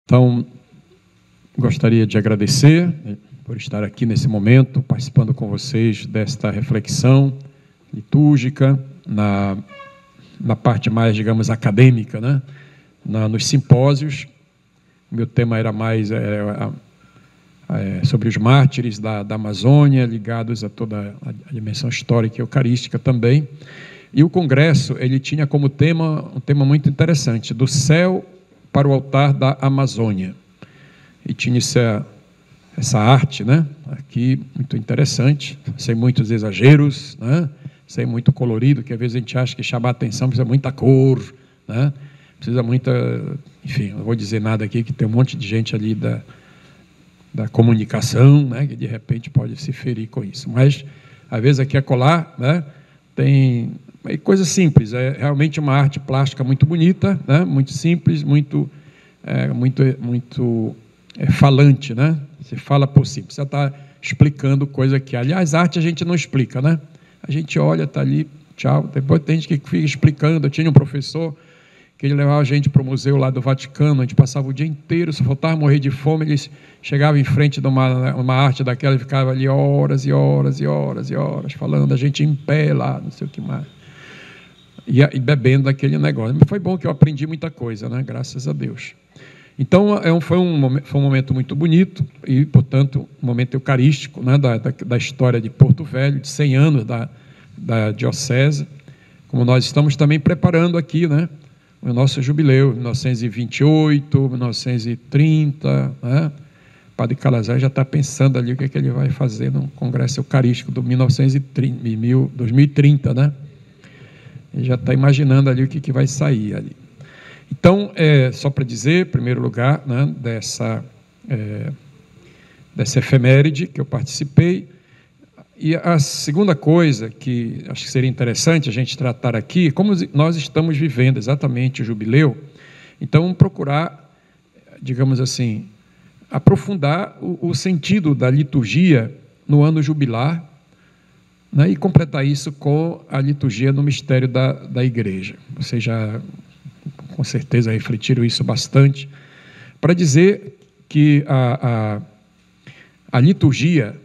Então, gostaria de agradecer por estar aqui nesse momento, participando com vocês desta reflexão litúrgica, na parte mais, digamos, acadêmica, né? Nos simpósios. O meu tema era mais sobre os mártires da Amazônia, ligados a toda a dimensão histórica e eucarística também. E o congresso, ele tinha como tema um tema muito interessante, do céu para o altar da Amazônia. E tinha essa arte, né? Aqui, muito interessante, sem muitos exageros, né? Sem muito colorido, que às vezes a gente acha que chamar a atenção precisa muita cor, né? Precisa muita... Enfim, não vou dizer nada aqui, que tem um monte de gente ali da comunicação, né? Que de repente pode se ferir com isso. Mas, às vezes, aqui a colar, né? Tem coisa simples, é realmente uma arte plástica muito bonita, né? Muito simples, muito falante, né? Você fala por si, você está explicando coisa que, aliás, arte a gente não explica, né? A gente olha, está ali, tchau. Depois tem gente que fica explicando. Eu tinha um professor que ele levava a gente para o museu lá do Vaticano, a gente passava o dia inteiro, se faltava morrer de fome, ele chegava em frente de uma arte daquela e ficava ali horas e horas e horas e horas, falando, a gente em pé lá, não sei o que mais. E bebendo daquele negócio. Mas foi bom que eu aprendi muita coisa, né? Graças a Deus. Então, foi um momento muito bonito e, portanto, um momento eucarístico, né? da história de Porto Velho, de 100 anos da diocese, como nós estamos também preparando aqui, né? O nosso jubileu, 1928, 1930, né? O Padre Calazar já está pensando ali o que ele vai fazer no Congresso Eucarístico do 2030, né? Ele já está imaginando ali o que vai sair ali. Então, só para dizer, em primeiro lugar, né, dessa efeméride que eu participei. E a segunda coisa que acho que seria interessante a gente tratar aqui, como nós estamos vivendo exatamente o jubileu, então procurar, digamos assim, aprofundar o sentido da liturgia no ano jubilar, né, e completar isso com a liturgia no mistério da Igreja. Vocês já, com certeza, refletiram isso bastante, para dizer que a liturgia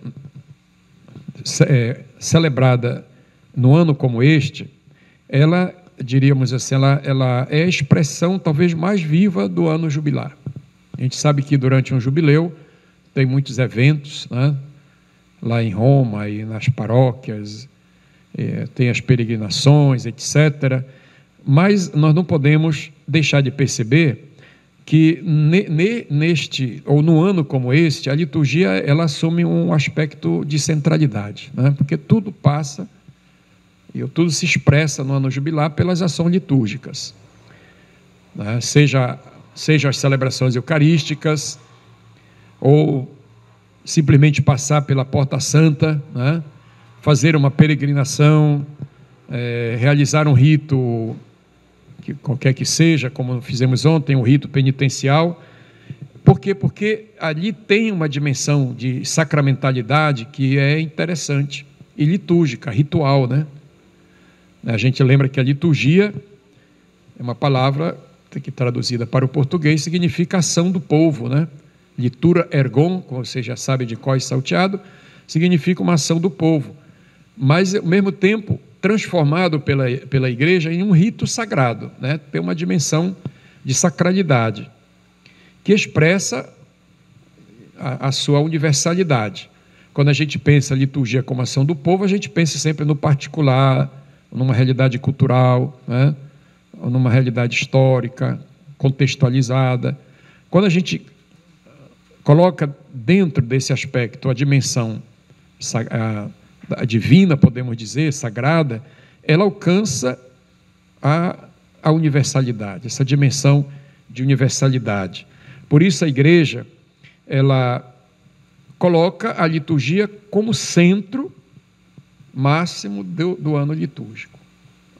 celebrada no ano como este, ela, diríamos assim, ela é a expressão talvez mais viva do ano jubilar. A gente sabe que durante um jubileu tem muitos eventos, né? Lá em Roma e nas paróquias, tem as peregrinações, etc. Mas nós não podemos deixar de perceber que neste, ou no ano como este, a liturgia ela assume um aspecto de centralidade, né? Porque tudo passa, e tudo se expressa no ano jubilar pelas ações litúrgicas, né? Seja as celebrações eucarísticas, ou simplesmente passar pela Porta Santa, né? Fazer uma peregrinação, realizar um rito, qualquer que seja, como fizemos ontem, um rito penitencial. Por quê? Porque ali tem uma dimensão de sacramentalidade que é interessante, e litúrgica, ritual, né? A gente lembra que a liturgia é uma palavra que, traduzida para o português, significa ação do povo, né? Litura ergon, como você já sabe de cor e salteado, significa uma ação do povo, mas, ao mesmo tempo, transformado pela Igreja em um rito sagrado, né? Tem uma dimensão de sacralidade, que expressa a sua universalidade. Quando a gente pensa a liturgia como ação do povo, a gente pensa sempre no particular, numa realidade cultural, né? Ou numa realidade histórica, contextualizada. Quando a gente coloca dentro desse aspecto a dimensão a divina, podemos dizer, sagrada, ela alcança a universalidade, essa dimensão de universalidade. Por isso a Igreja, ela coloca a liturgia como centro máximo do ano litúrgico.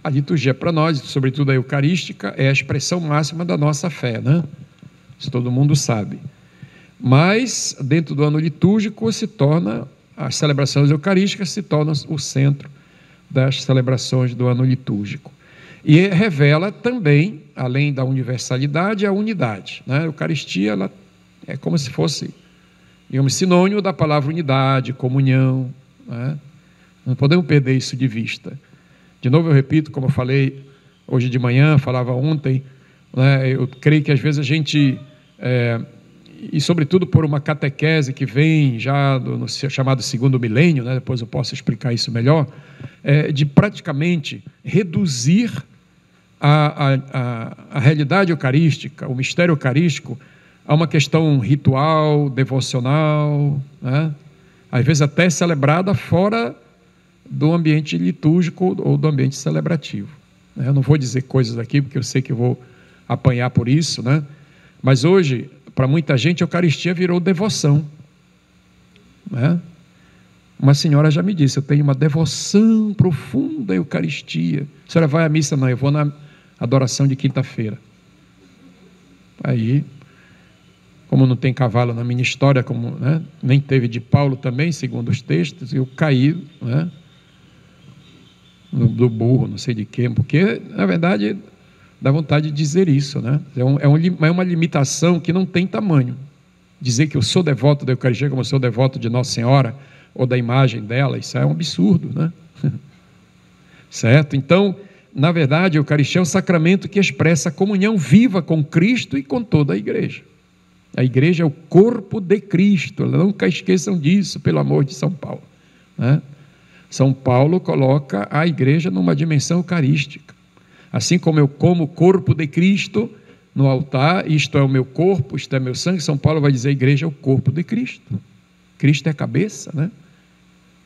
A liturgia para nós, sobretudo a eucarística, é a expressão máxima da nossa fé, né? Isso todo mundo sabe. Mas, dentro do ano litúrgico, as celebrações eucarísticas se tornam o centro das celebrações do ano litúrgico. E revela também, além da universalidade, a unidade, né? A Eucaristia, ela é como se fosse, digamos, sinônimo da palavra unidade, comunhão, né? Não podemos perder isso de vista. De novo, eu repito, como eu falei hoje de manhã, falava ontem, né? Eu creio que às vezes a gente, e sobretudo por uma catequese que vem já no chamado segundo milênio, né? Depois eu posso explicar isso melhor, de praticamente reduzir a realidade eucarística, o mistério eucarístico, a uma questão ritual, devocional, né? Às vezes até celebrada fora do ambiente litúrgico ou do ambiente celebrativo. Eu não vou dizer coisas aqui, porque eu sei que eu vou apanhar por isso, né? Mas hoje, para muita gente, a Eucaristia virou devoção, né? Uma senhora já me disse, eu tenho uma devoção profunda à Eucaristia. A senhora vai à missa? Não, eu vou na adoração de quinta-feira. Aí, como não tem cavalo na minha história, como, né, nem teve de Paulo também, segundo os textos, eu caí, né, do burro, não sei de quê, porque, na verdade, dá vontade de dizer isso, né? É uma limitação que não tem tamanho. Dizer que eu sou devoto da Eucaristia como eu sou devoto de Nossa Senhora, ou da imagem dela, isso é um absurdo, né? Certo? Então, na verdade, a Eucaristia é um sacramento que expressa a comunhão viva com Cristo e com toda a igreja. A igreja é o corpo de Cristo, nunca esqueçam disso, pelo amor de São Paulo, né? São Paulo coloca a igreja numa dimensão eucarística. Assim como eu como o corpo de Cristo no altar, isto é o meu corpo, isto é meu sangue, São Paulo vai dizer a igreja é o corpo de Cristo. Cristo é a cabeça, né?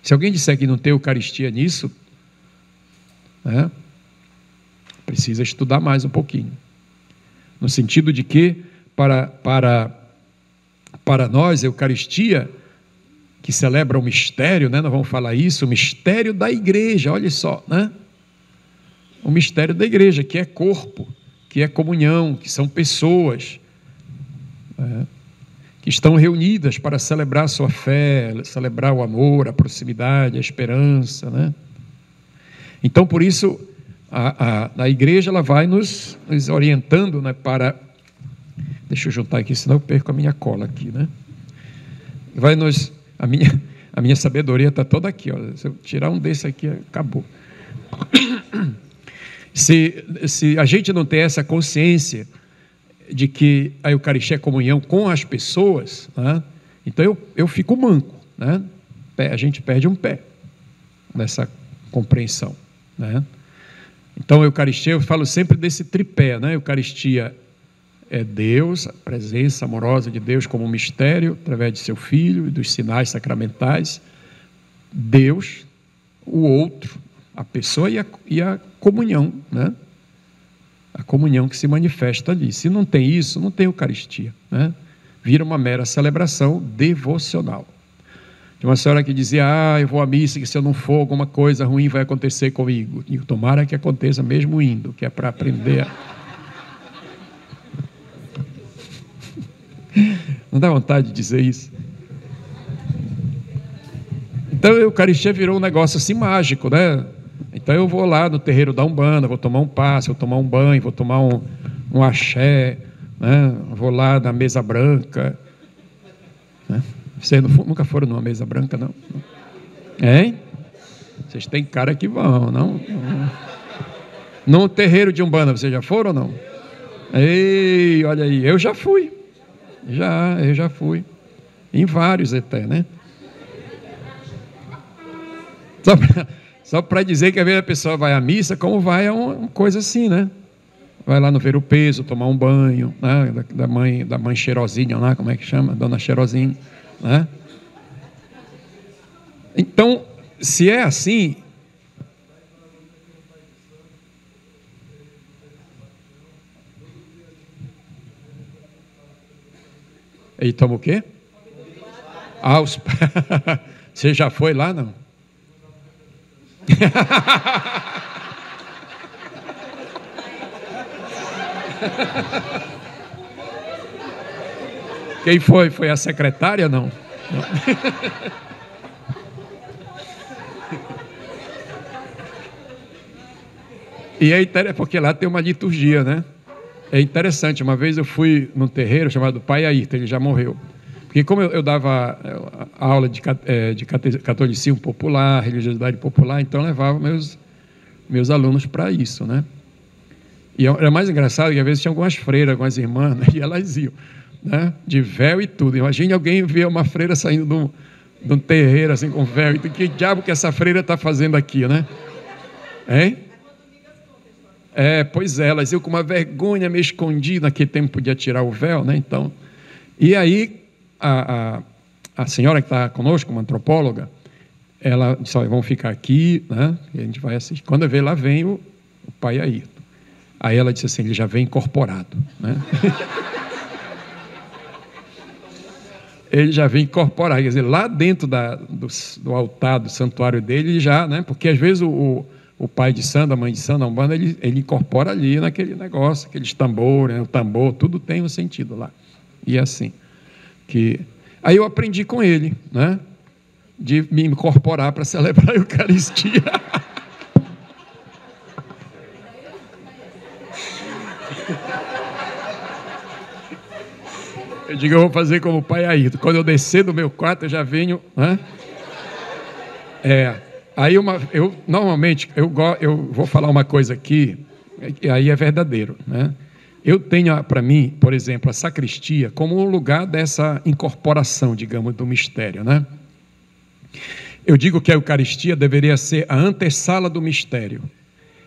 Se alguém disser que não tem Eucaristia nisso, né, precisa estudar mais um pouquinho. No sentido de que, para nós, a Eucaristia, que celebra o mistério, né, nós vamos falar isso, o mistério da igreja, olha só, né? O mistério da igreja, que é corpo, que é comunhão, que são pessoas, né, que estão reunidas para celebrar a sua fé, celebrar o amor, a proximidade, a esperança, né? Então, por isso, a igreja ela vai nos orientando, né, para... Deixa eu juntar aqui, senão eu perco a minha cola aqui, né? Vai nos... A minha sabedoria está toda aqui, ó. Se eu tirar um desse aqui, acabou. Se a gente não tem essa consciência de que a Eucaristia é comunhão com as pessoas, né, então eu fico manco, né? A gente perde um pé nessa compreensão, né? Então a Eucaristia, eu falo sempre desse tripé, né? A Eucaristia é Deus, a presença amorosa de Deus como um mistério, através de seu Filho e dos sinais sacramentais. Deus, o outro, a pessoa e a comunhão, né? A comunhão que se manifesta ali. Se não tem isso, não tem Eucaristia, né? Vira uma mera celebração devocional. Tinha uma senhora que dizia, eu vou à missa, que se eu não for, alguma coisa ruim vai acontecer comigo. E tomara que aconteça mesmo indo, que é para aprender Não dá vontade de dizer isso? Então a Eucaristia virou um negócio assim mágico, né? Então eu vou lá no terreiro da Umbanda, vou tomar um passe, vou tomar um banho, vou tomar um axé, né? Vou lá na mesa branca, né? Vocês nunca foram numa mesa branca, não? Hein? Vocês têm cara que vão, não? No terreiro de Umbanda, vocês já foram ou não? Ei, olha aí, eu já fui. Eu já fui. Em vários até, né? Só para dizer que às vezes a pessoa vai à missa, como vai a uma coisa assim, né? Vai lá no Ver o Peso, tomar um banho, né? da mãe Cheirosinha lá, como é que chama? Dona Cheirosinha, né? Então, se é assim... E toma o quê? Você já foi lá, não? Quem foi? Foi a secretária, não? E é porque lá tem uma liturgia, né? É interessante, uma vez eu fui num terreiro chamado Pai Ayrton, ele já morreu. Porque como eu dava aula de catolicismo popular, religiosidade popular, então eu levava meus alunos para isso, né? E era mais engraçado que às vezes tinha algumas freiras, algumas irmãs, né? E elas iam, né? De véu e tudo. Imagine alguém ver uma freira saindo de um terreiro assim com véu. E que diabo que essa freira está fazendo aqui, né? Hein? Pois é, elas iam com uma vergonha meio escondida, naquele tempo podia tirar o véu, né? Então, e aí a senhora que está conosco, uma antropóloga, ela disse: olha, vamos ficar aqui, né? E a gente vai assistir. Quando eu ver, lá vem o Pai Ayrton. Aí ela disse assim: ele já vem incorporado, né? Ele já vem incorporado, quer dizer, lá dentro do altar, do santuário dele, ele já, né? Porque às vezes o pai de santo, a mãe de santo, a umbanda, ele incorpora ali naquele negócio, aqueles tambores, né? O tambor, tudo tem um sentido lá. E assim, aí eu aprendi com ele, né? De me incorporar para celebrar a Eucaristia. Eu digo, eu vou fazer como o Pai Ayrton. Quando eu descer do meu quarto, eu já venho, né? Aí eu normalmente eu vou falar uma coisa aqui, e aí é verdadeiro, né? Eu tenho para mim, por exemplo, a sacristia como um lugar dessa incorporação, digamos, do mistério, né? Eu digo que a Eucaristia deveria ser a antessala do mistério.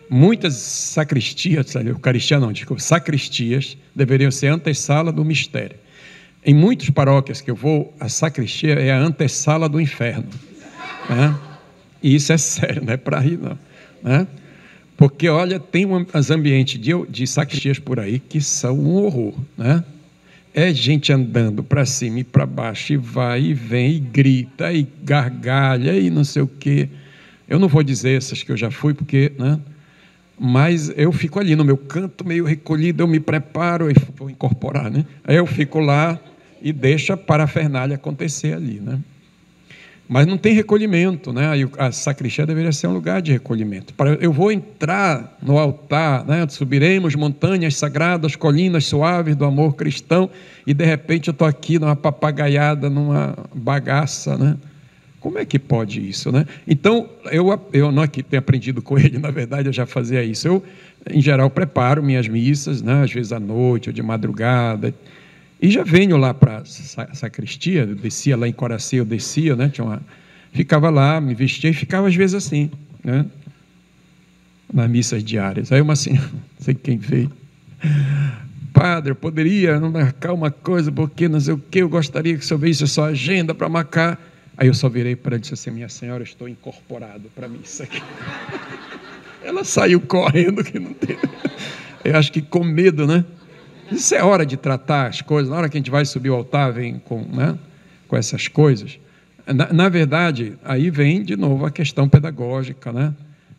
Muitas sacristias, Eucaristia não, desculpa, sacristias deveriam ser a antessala do mistério. Em muitas paróquias que eu vou, a sacristia é a antessala do inferno, né? E isso é sério, não é para rir, não, né? Porque, olha, tem uns ambientes de sacristias por aí que são um horror, né? É gente andando para cima e para baixo, e vai e vem, e grita, e gargalha, e não sei o quê. Eu não vou dizer essas que eu já fui, porque, né? Mas eu fico ali no meu canto, meio recolhido, eu me preparo, e vou incorporar, né? Aí eu fico lá e deixo a parafernália acontecer ali, né? Mas não tem recolhimento, né? A sacristia deveria ser um lugar de recolhimento. Eu vou entrar no altar, né? Subiremos montanhas sagradas, colinas suaves do amor cristão, e de repente eu estou aqui numa papagaiada, numa bagaça, né? Como é que pode isso, né? Então, eu não aqui tenho aprendido com ele, na verdade eu já fazia isso. Eu, em geral, preparo minhas missas, né? Às vezes à noite ou de madrugada, e já venho lá para a sacristia, eu descia lá em Coraci, eu descia, né? Ficava lá, me vestia e ficava às vezes assim, né? Nas missas diárias. Aí uma senhora, não sei quem veio: padre, eu poderia não marcar uma coisa, porque não sei o que, eu gostaria que o senhor visse a sua agenda para marcar. Aí eu só virei para ela e disse assim: minha senhora, eu estou incorporado para a missa aqui. Ela saiu correndo, que não tem. Eu acho que com medo, né? Isso é hora de tratar as coisas. Na hora que a gente vai subir o altar, vem com essas coisas. Na verdade, aí vem de novo a questão pedagógica, né?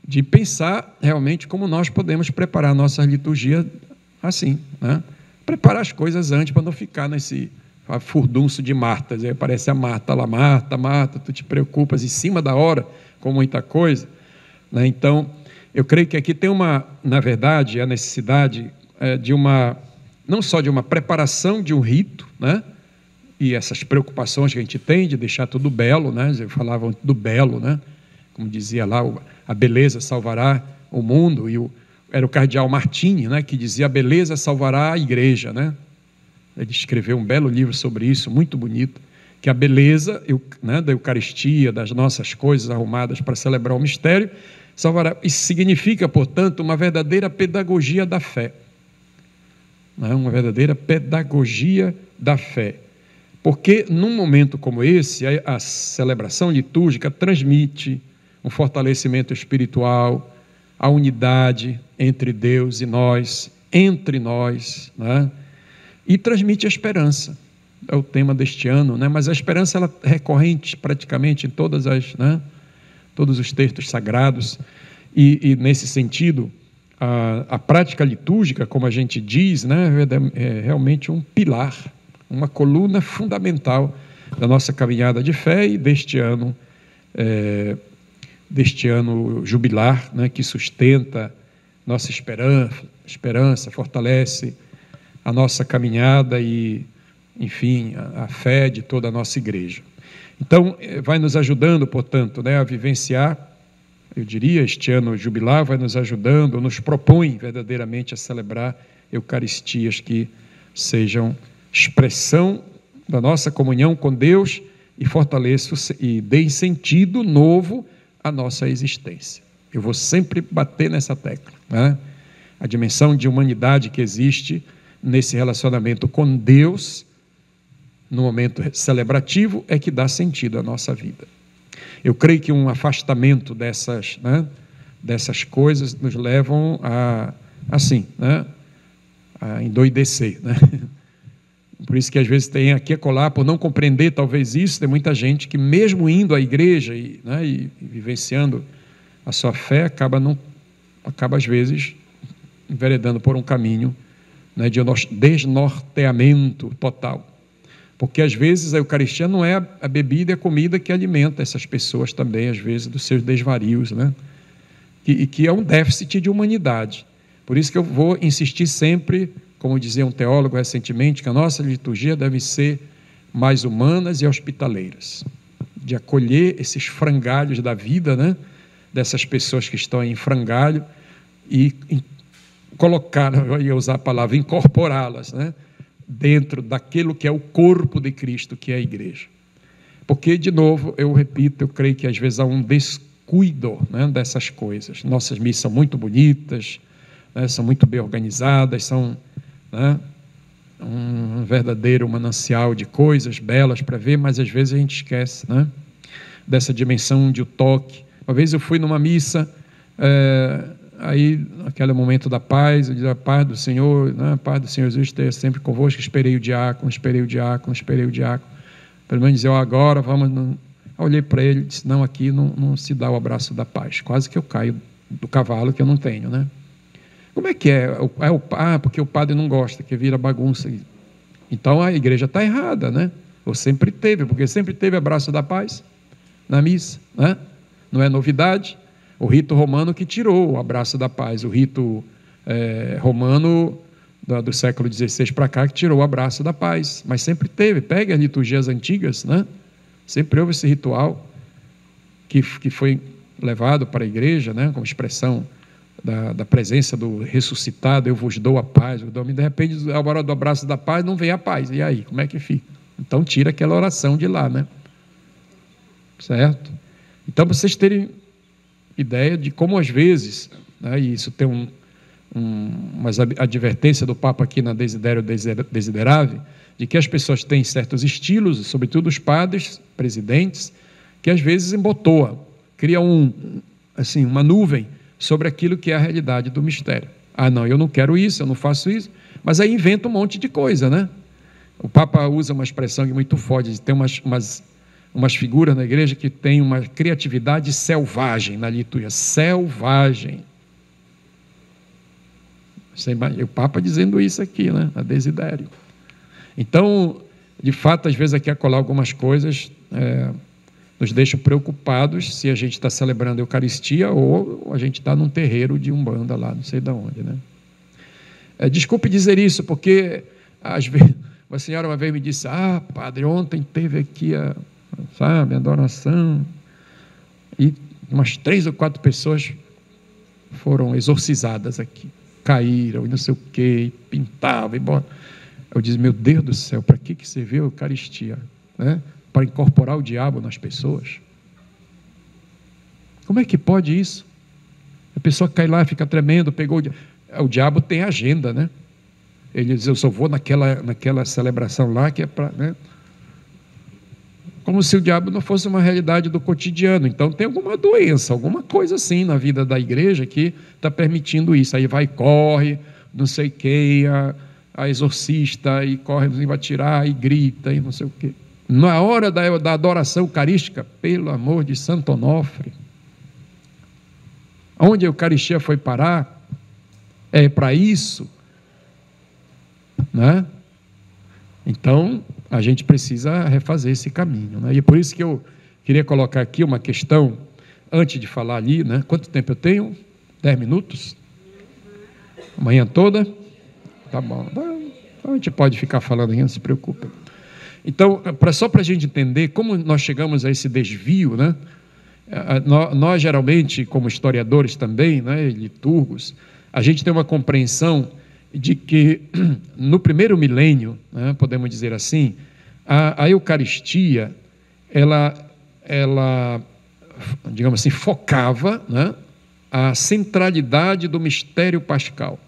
De pensar realmente como nós podemos preparar a nossa liturgia assim, né? Preparar as coisas antes para não ficar nesse furdunço de Martas. Aí aparece a Marta lá: Marta, tu te preocupas em cima da hora com muita coisa, né? Então, eu creio que aqui tem na verdade, a necessidade não só de uma preparação de um rito, né? E essas preocupações que a gente tem de deixar tudo belo, né? Eles falavam do belo, né? Como dizia lá, a beleza salvará o mundo, e era o cardeal Martini, né? Que dizia: a beleza salvará a igreja, né? Ele escreveu um belo livro sobre isso, muito bonito, que a beleza, né, da Eucaristia, das nossas coisas arrumadas para celebrar o mistério, salvará. Isso significa, portanto, uma verdadeira pedagogia da fé. Uma verdadeira pedagogia da fé. Porque num momento como esse, a celebração litúrgica transmite um fortalecimento espiritual, a unidade entre Deus e nós, entre nós, né? E transmite a esperança. É o tema deste ano, né? Mas a esperança ela é recorrente praticamente em todos os textos sagrados, e nesse sentido, a prática litúrgica, como a gente diz, né, é realmente um pilar, uma coluna fundamental da nossa caminhada de fé e deste ano jubilar, né, que sustenta nossa esperança, fortalece a nossa caminhada e, enfim, a fé de toda a nossa igreja. Então, vai nos ajudando, portanto, a vivenciar, eu diria, este ano jubilar, vai nos ajudando, nos propõe verdadeiramente a celebrar Eucaristias que sejam expressão da nossa comunhão com Deus e fortaleçam e deem sentido novo à nossa existência. Eu vou sempre bater nessa tecla, a dimensão de humanidade que existe nesse relacionamento com Deus, no momento celebrativo, é que dá sentido à nossa vida. Eu creio que um afastamento dessas coisas nos levam a endoidecer, Por isso que às vezes tem aqui a colar, por não compreender talvez isso, tem muita gente que mesmo indo à igreja e vivenciando a sua fé, acaba às vezes enveredando por um caminho de desnorteamento total. Porque às vezes a Eucaristia não é a bebida e a comida que alimenta essas pessoas também, às vezes, dos seus desvarios, e que é um déficit de humanidade. Por isso que eu vou insistir sempre, como dizia um teólogo recentemente, que a nossa liturgia deve ser mais humanas e hospitaleiras, de acolher esses frangalhos da vida, dessas pessoas que estão em frangalho e colocar, eu ia usar a palavra, incorporá-las, dentro daquilo que é o corpo de Cristo, que é a igreja. Porque, de novo, eu repito, eu creio que às vezes há um descuido dessas coisas. Nossas missas são muito bonitas, são muito bem organizadas, são um verdadeiro manancial de coisas belas para ver, mas às vezes a gente esquece dessa dimensão de o toque. Uma vez eu fui numa missa, aí naquele momento da paz, eu disse: a paz do Senhor, a paz do Senhor Jesus esteja sempre convosco. Esperei o diácono. Pelo menos dizer: agora vamos. Eu olhei para ele e disse: não, aqui não se dá o abraço da paz. Quase que eu caio do cavalo, que eu não tenho, Como é que é? Porque o padre não gosta, que vira bagunça. Então a igreja está errada, Ou sempre teve, porque sempre teve abraço da paz na missa, Não é novidade. O rito romano que tirou o abraço da paz, o rito romano do século XVI para cá que tirou o abraço da paz, mas sempre teve. Pegue as liturgias antigas, sempre houve esse ritual que foi levado para a igreja, como expressão da presença do ressuscitado. Eu vos dou a paz, de repente, a hora do abraço da paz não vem a paz, e aí, como é que fica? Então tira aquela oração de lá, certo? Então, para vocês terem ideia de como às vezes, e isso tem uma advertência do Papa aqui na Desiderio Desiderave, de que as pessoas têm certos estilos, sobretudo os padres, presidentes, que às vezes embotoa, cria uma nuvem sobre aquilo que é a realidade do mistério. Não, eu não quero isso, eu não faço isso, mas aí inventa um monte de coisa, O Papa usa uma expressão muito forte, tem umas figuras na igreja que têm uma criatividade selvagem na liturgia, selvagem. O Papa dizendo isso aqui, a Desiderio. Então, de fato, às vezes aqui a colar algumas coisas nos deixam preocupados se a gente está celebrando a Eucaristia ou a gente está num terreiro de Umbanda lá, não sei de onde, Desculpe dizer isso, porque às vezes uma senhora uma vez me disse: padre, ontem teve aqui a adoração, e umas 3 ou 4 pessoas foram exorcizadas aqui, caíram e não sei o que, pintavam, embora. Eu disse: meu Deus do céu, para que serviu a Eucaristia? Para incorporar o diabo nas pessoas? Como é que pode isso? A pessoa cai lá, fica tremendo, pegou o diabo tem agenda, Ele diz: eu só vou naquela celebração lá que é para... Como se o diabo não fosse uma realidade do cotidiano. Então tem alguma doença, alguma coisa assim na vida da igreja que está permitindo isso. Aí corre, não sei quem, a exorcista, e corre, vai tirar, e grita, e não sei o quê. Na hora da adoração eucarística, pelo amor de Santo Onofre, onde a Eucaristia foi parar, é para isso, Então, a gente precisa refazer esse caminho, E é por isso que eu queria colocar aqui uma questão, antes de falar ali, Quanto tempo eu tenho? 10 minutos? A manhã toda? Tá bom. Então a gente pode ficar falando aí, não se preocupe. Então, só para a gente entender como nós chegamos a esse desvio, né? Nós geralmente, como historiadores também, né, liturgos, a gente tem uma compreensão de que no primeiro milênio, né, podemos dizer assim, a Eucaristia, ela, digamos assim, focava, né, a centralidade do mistério pascal.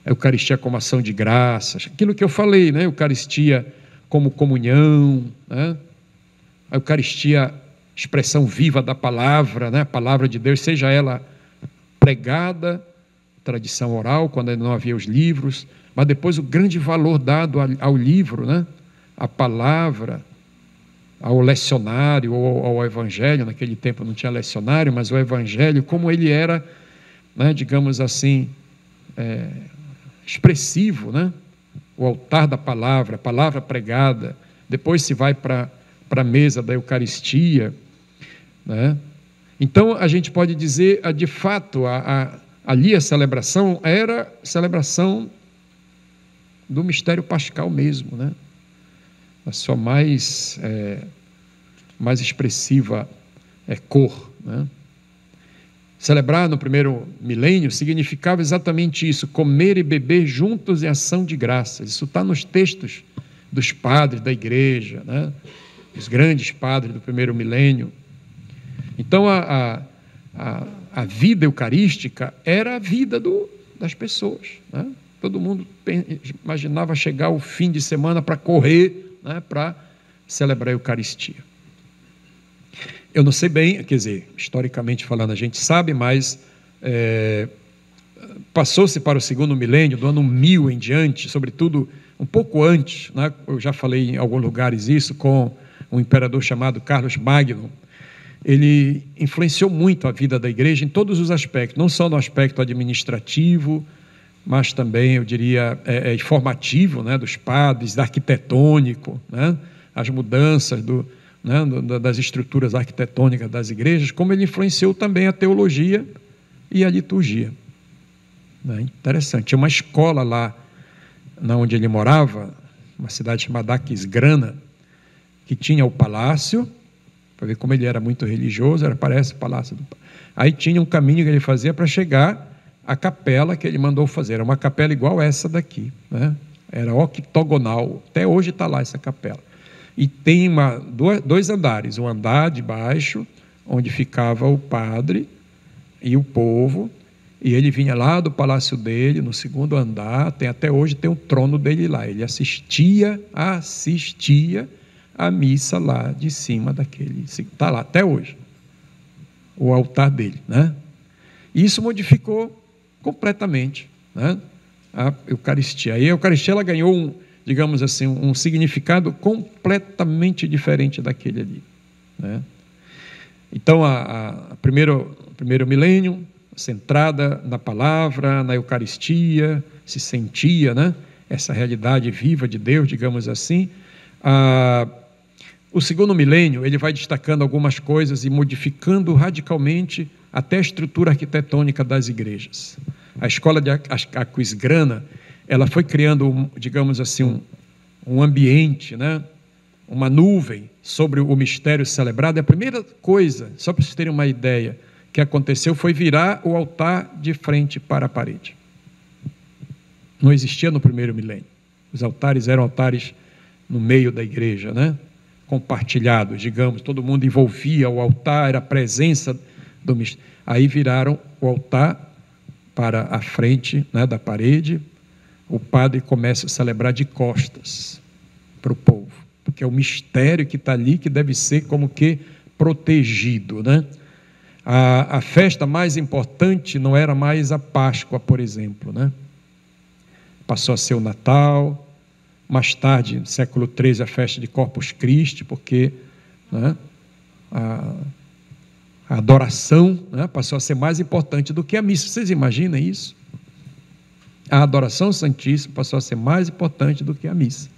A Eucaristia como ação de graças, aquilo que eu falei, né, Eucaristia como comunhão, né, a Eucaristia, expressão viva da palavra, né, a palavra de Deus, seja ela pregada, tradição oral, quando não havia os livros, mas depois o grande valor dado ao livro, né, à palavra, ao lecionário ou ao evangelho. Naquele tempo não tinha lecionário, mas o evangelho, como ele era, né, digamos assim, expressivo, né? O altar da palavra, a palavra pregada. Depois se vai para a mesa da Eucaristia, né? Então a gente pode dizer, de fato, ali a celebração era celebração do mistério pascal mesmo, né? A sua mais expressiva cor, né? Celebrar no primeiro milênio significava exatamente isso, comer e beber juntos em ação de graças. Isso está nos textos dos padres da igreja, né? Os grandes padres do primeiro milênio. Então a vida eucarística era a vida das pessoas, né? Todo mundo imaginava chegar o fim de semana para correr, né, para celebrar a Eucaristia. Eu não sei bem, quer dizer, historicamente falando a gente sabe, mas passou-se para o segundo milênio, do ano 1000 em diante, sobretudo um pouco antes, né? Eu já falei em alguns lugares isso, com um imperador chamado Carlos Magno. Ele influenciou muito a vida da igreja em todos os aspectos, não só no aspecto administrativo, mas também, eu diria, informativo, né, dos padres, arquitetônico, né, as mudanças das estruturas arquitetônicas das igrejas, como ele influenciou também a teologia e a liturgia. Né? Interessante. Tinha uma escola lá, onde ele morava, uma cidade chamada Aquisgrana, que tinha o palácio, para ver como ele era muito religioso, parece o palácio do... Aí tinha um caminho que ele fazia para chegar à capela que ele mandou fazer. Era uma capela igual essa daqui, né? Era octogonal, até hoje está lá essa capela. E tem dois andares, um andar de baixo, onde ficava o padre e o povo, e ele vinha lá do palácio dele, no segundo andar, até hoje tem o trono dele lá. Ele assistia a missa lá de cima daquele, está lá até hoje, o altar dele, né? Isso modificou completamente, né, a Eucaristia. Aí a Eucaristia ela ganhou digamos assim, um significado completamente diferente daquele ali, né? Então, primeiro milênio, centrada na palavra, na Eucaristia, se sentia, né, essa realidade viva de Deus, digamos assim. O segundo milênio, ele vai destacando algumas coisas e modificando radicalmente até a estrutura arquitetônica das igrejas. A escola de Aquisgrana, ela foi criando, digamos assim, um ambiente, né? Uma nuvem sobre o mistério celebrado. E a primeira coisa, só para vocês terem uma ideia, que aconteceu foi virar o altar de frente para a parede. Não existia no primeiro milênio. Os altares eram altares no meio da igreja, né? Compartilhados, digamos, todo mundo envolvia o altar, era a presença do mistério. Aí viraram o altar para a frente, né, da parede. O padre começa a celebrar de costas para o povo, porque é o mistério que está ali, que deve ser como que protegido, né? A festa mais importante não era mais a Páscoa, por exemplo, né? Passou a ser o Natal, mais tarde, no século XIII, a festa de Corpus Christi, porque, né, a adoração, né, passou a ser mais importante do que a missa. Vocês imaginam isso? A adoração santíssima passou a ser mais importante do que a missa.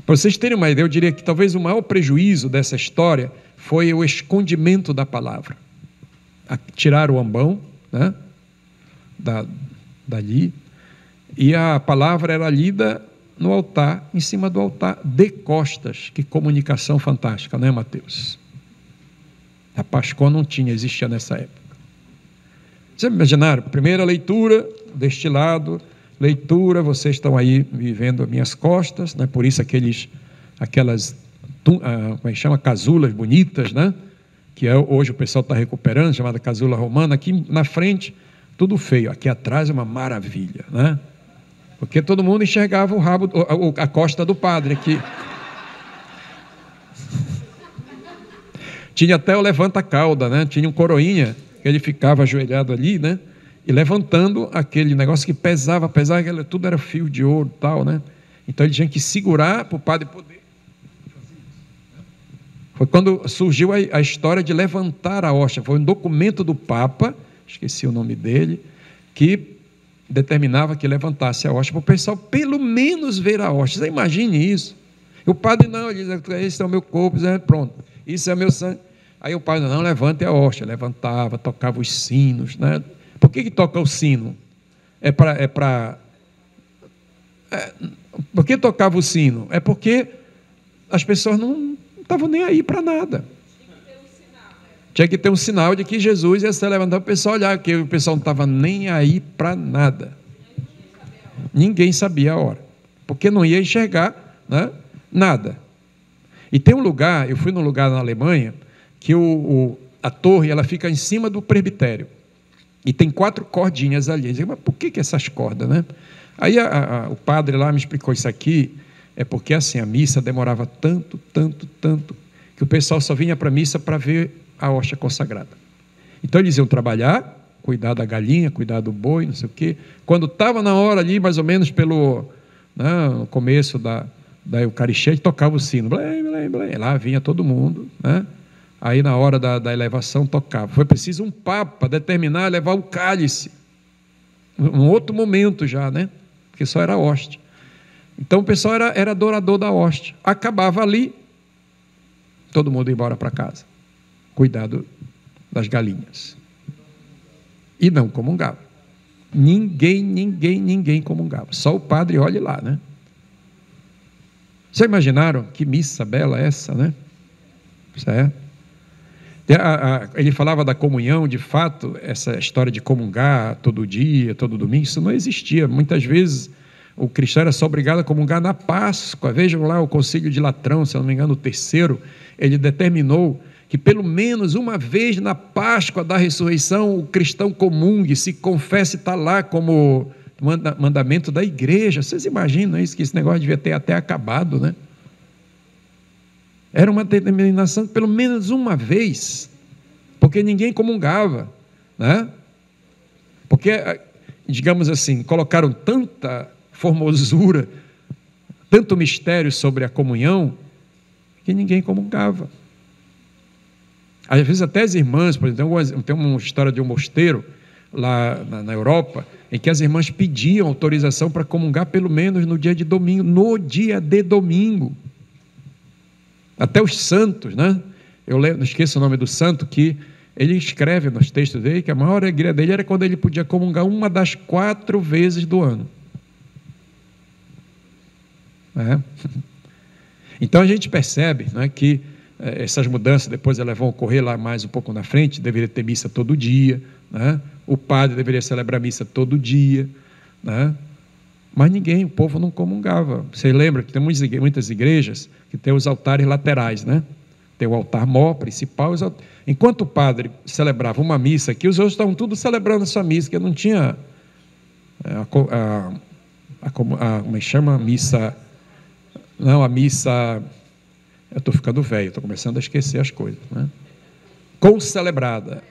Para vocês terem uma ideia, eu diria que talvez o maior prejuízo dessa história foi o escondimento da palavra. Tirar o ambão, né, dali, e a palavra era lida no altar, em cima do altar, de costas. Que comunicação fantástica, não é, Mateus? A Páscoa não existia nessa época. Vocês imaginaram? Primeira leitura deste lado, leitura, vocês estão aí vivendo as minhas costas, né? Por isso aquelas, como é que chama? Casulas bonitas, né? Que hoje o pessoal está recuperando, chamada casula romana. Aqui na frente, tudo feio. Aqui atrás é uma maravilha, né? Porque todo mundo enxergava o rabo, a costa do padre aqui. Tinha até o levanta-cauda, né? Tinha um coroinha, que ele ficava ajoelhado ali, né? E levantando aquele negócio que pesava, tudo era fio de ouro e tal, né? Então ele tinha que segurar para o padre poder. Foi quando surgiu a história de levantar a hóstia. Foi um documento do Papa, esqueci o nome dele, que determinava que levantasse a hóstia para o pessoal pelo menos ver a hóstia. Você imagine isso. E o padre não, ele diz, esse é o meu corpo, pronto, isso é o meu sangue. Aí o padre, não, levante a hóstia. Levantava, tocava os sinos, né? Por que toca o sino? Por que tocava o sino? É porque as pessoas não estavam nem aí para nada. Tinha que ter um sinal de que Jesus ia se levantar para o pessoal olhar, que o pessoal não estava nem aí para nada. Ninguém sabia a hora, porque não ia enxergar, né, nada. E tem um lugar, eu fui num lugar na Alemanha, que a torre ela fica em cima do presbitério, e tem 4 cordinhas ali. Eu disse, mas por que essas cordas, né? Aí o padre lá me explicou isso aqui, é porque assim, a missa demorava tanto, que o pessoal só vinha para a missa para ver a hóstia consagrada. Então eles iam trabalhar, cuidar da galinha, cuidar do boi, não sei o quê. Quando estava na hora ali, mais ou menos no começo da Eucaristia, tocava o sino, blém, blém, blém. Lá vinha todo mundo, né? Aí na hora da elevação tocava. Foi preciso um papa determinar levar o cálice, um outro momento já, né? Porque só era hóstia. Então o pessoal era adorador da hóstia. Acabava ali, todo mundo ia embora para casa. Cuidado das galinhas. E não comungava. Ninguém comungava. Só o padre, olhe lá, né? Vocês imaginaram que missa bela essa, né? Certo? Ele falava da comunhão, de fato, essa história de comungar todo dia, todo domingo, isso não existia. Muitas vezes o cristão era só obrigado a comungar na Páscoa. Vejam lá o Concílio de Latrão, se não me engano, o terceiro, ele determinou que pelo menos uma vez na Páscoa da ressurreição o cristão comungue, se confesse, está lá como mandamento da igreja. Vocês imaginam isso, que esse negócio devia ter até acabado, né? Era uma determinação pelo menos uma vez, porque ninguém comungava, né? Porque, digamos assim, colocaram tanta formosura, tanto mistério sobre a comunhão, que ninguém comungava. Às vezes até as irmãs, por exemplo, tem uma história de um mosteiro lá na Europa, em que as irmãs pediam autorização para comungar pelo menos no dia de domingo. Até os santos, né? Eu não esqueço o nome do santo, que ele escreve nos textos dele que a maior alegria dele era quando ele podia comungar uma das 4 vezes do ano. Então a gente percebe, né, que essas mudanças depois elas vão ocorrer lá mais um pouco na frente. Deveria ter missa todo dia, né? O padre deveria celebrar missa todo dia, né? Mas o povo não comungava. Você lembra que tem muitas igrejas que tem os altares laterais, né? Tem o altar maior, principal. Enquanto o padre celebrava uma missa aqui, os outros estavam tudo celebrando essa missa, que não tinha como é que chama? Missa. Não, a missa. Eu estou ficando velho, estou começando a esquecer as coisas, né? Concelebrada,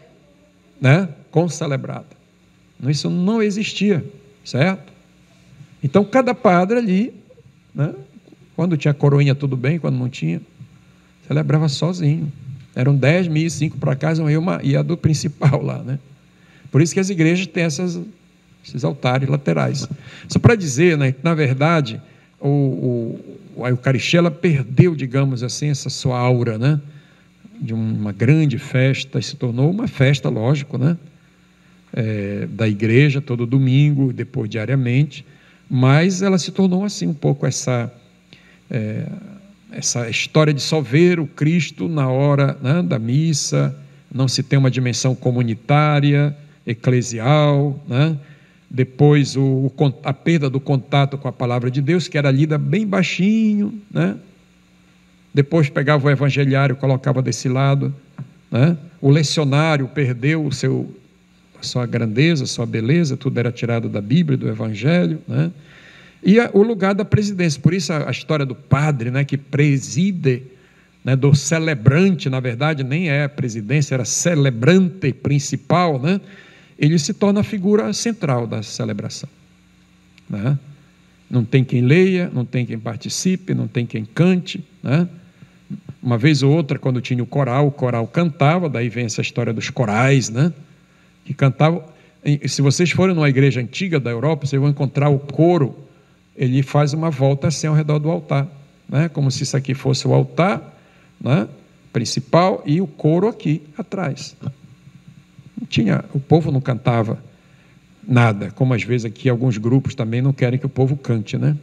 né? Concelebrada. Isso não existia, certo? Então, cada padre ali, né, quando tinha coroinha, tudo bem, quando não tinha, celebrava sozinho. Eram 10 missas, 5 para casa, e a do principal lá, né? Por isso que as igrejas têm esses altares laterais. Só para dizer, né, que, na verdade, a Eucaristia ela perdeu, digamos assim, essa sua aura, né, de uma grande festa, e se tornou uma festa, lógico, né? da igreja, todo domingo, depois diariamente, mas ela se tornou assim um pouco essa história de só ver o Cristo na hora, né, da missa, não se tem uma dimensão comunitária, eclesial, né? Depois a perda do contato com a palavra de Deus, que era lida bem baixinho, né? Depois pegava o evangeliário, colocava desse lado, né? O lecionário perdeu a sua grandeza, a sua beleza, tudo era tirado da Bíblia, do Evangelho, né? E o lugar da presidência, por isso a história do padre, né, que preside, né, do celebrante, na verdade nem é presidência, era celebrante principal, né? Ele se torna a figura central da celebração, né? Não tem quem leia, não tem quem participe, não tem quem cante, né? Uma vez ou outra, quando tinha o coral cantava, daí vem essa história dos corais, né? Que cantavam. Se vocês forem numa igreja antiga da Europa, vocês vão encontrar o coro, ele faz uma volta assim ao redor do altar, né? Como se isso aqui fosse o altar, né, principal, e o coro aqui atrás. O povo não cantava nada, como às vezes aqui alguns grupos também não querem que o povo cante, né?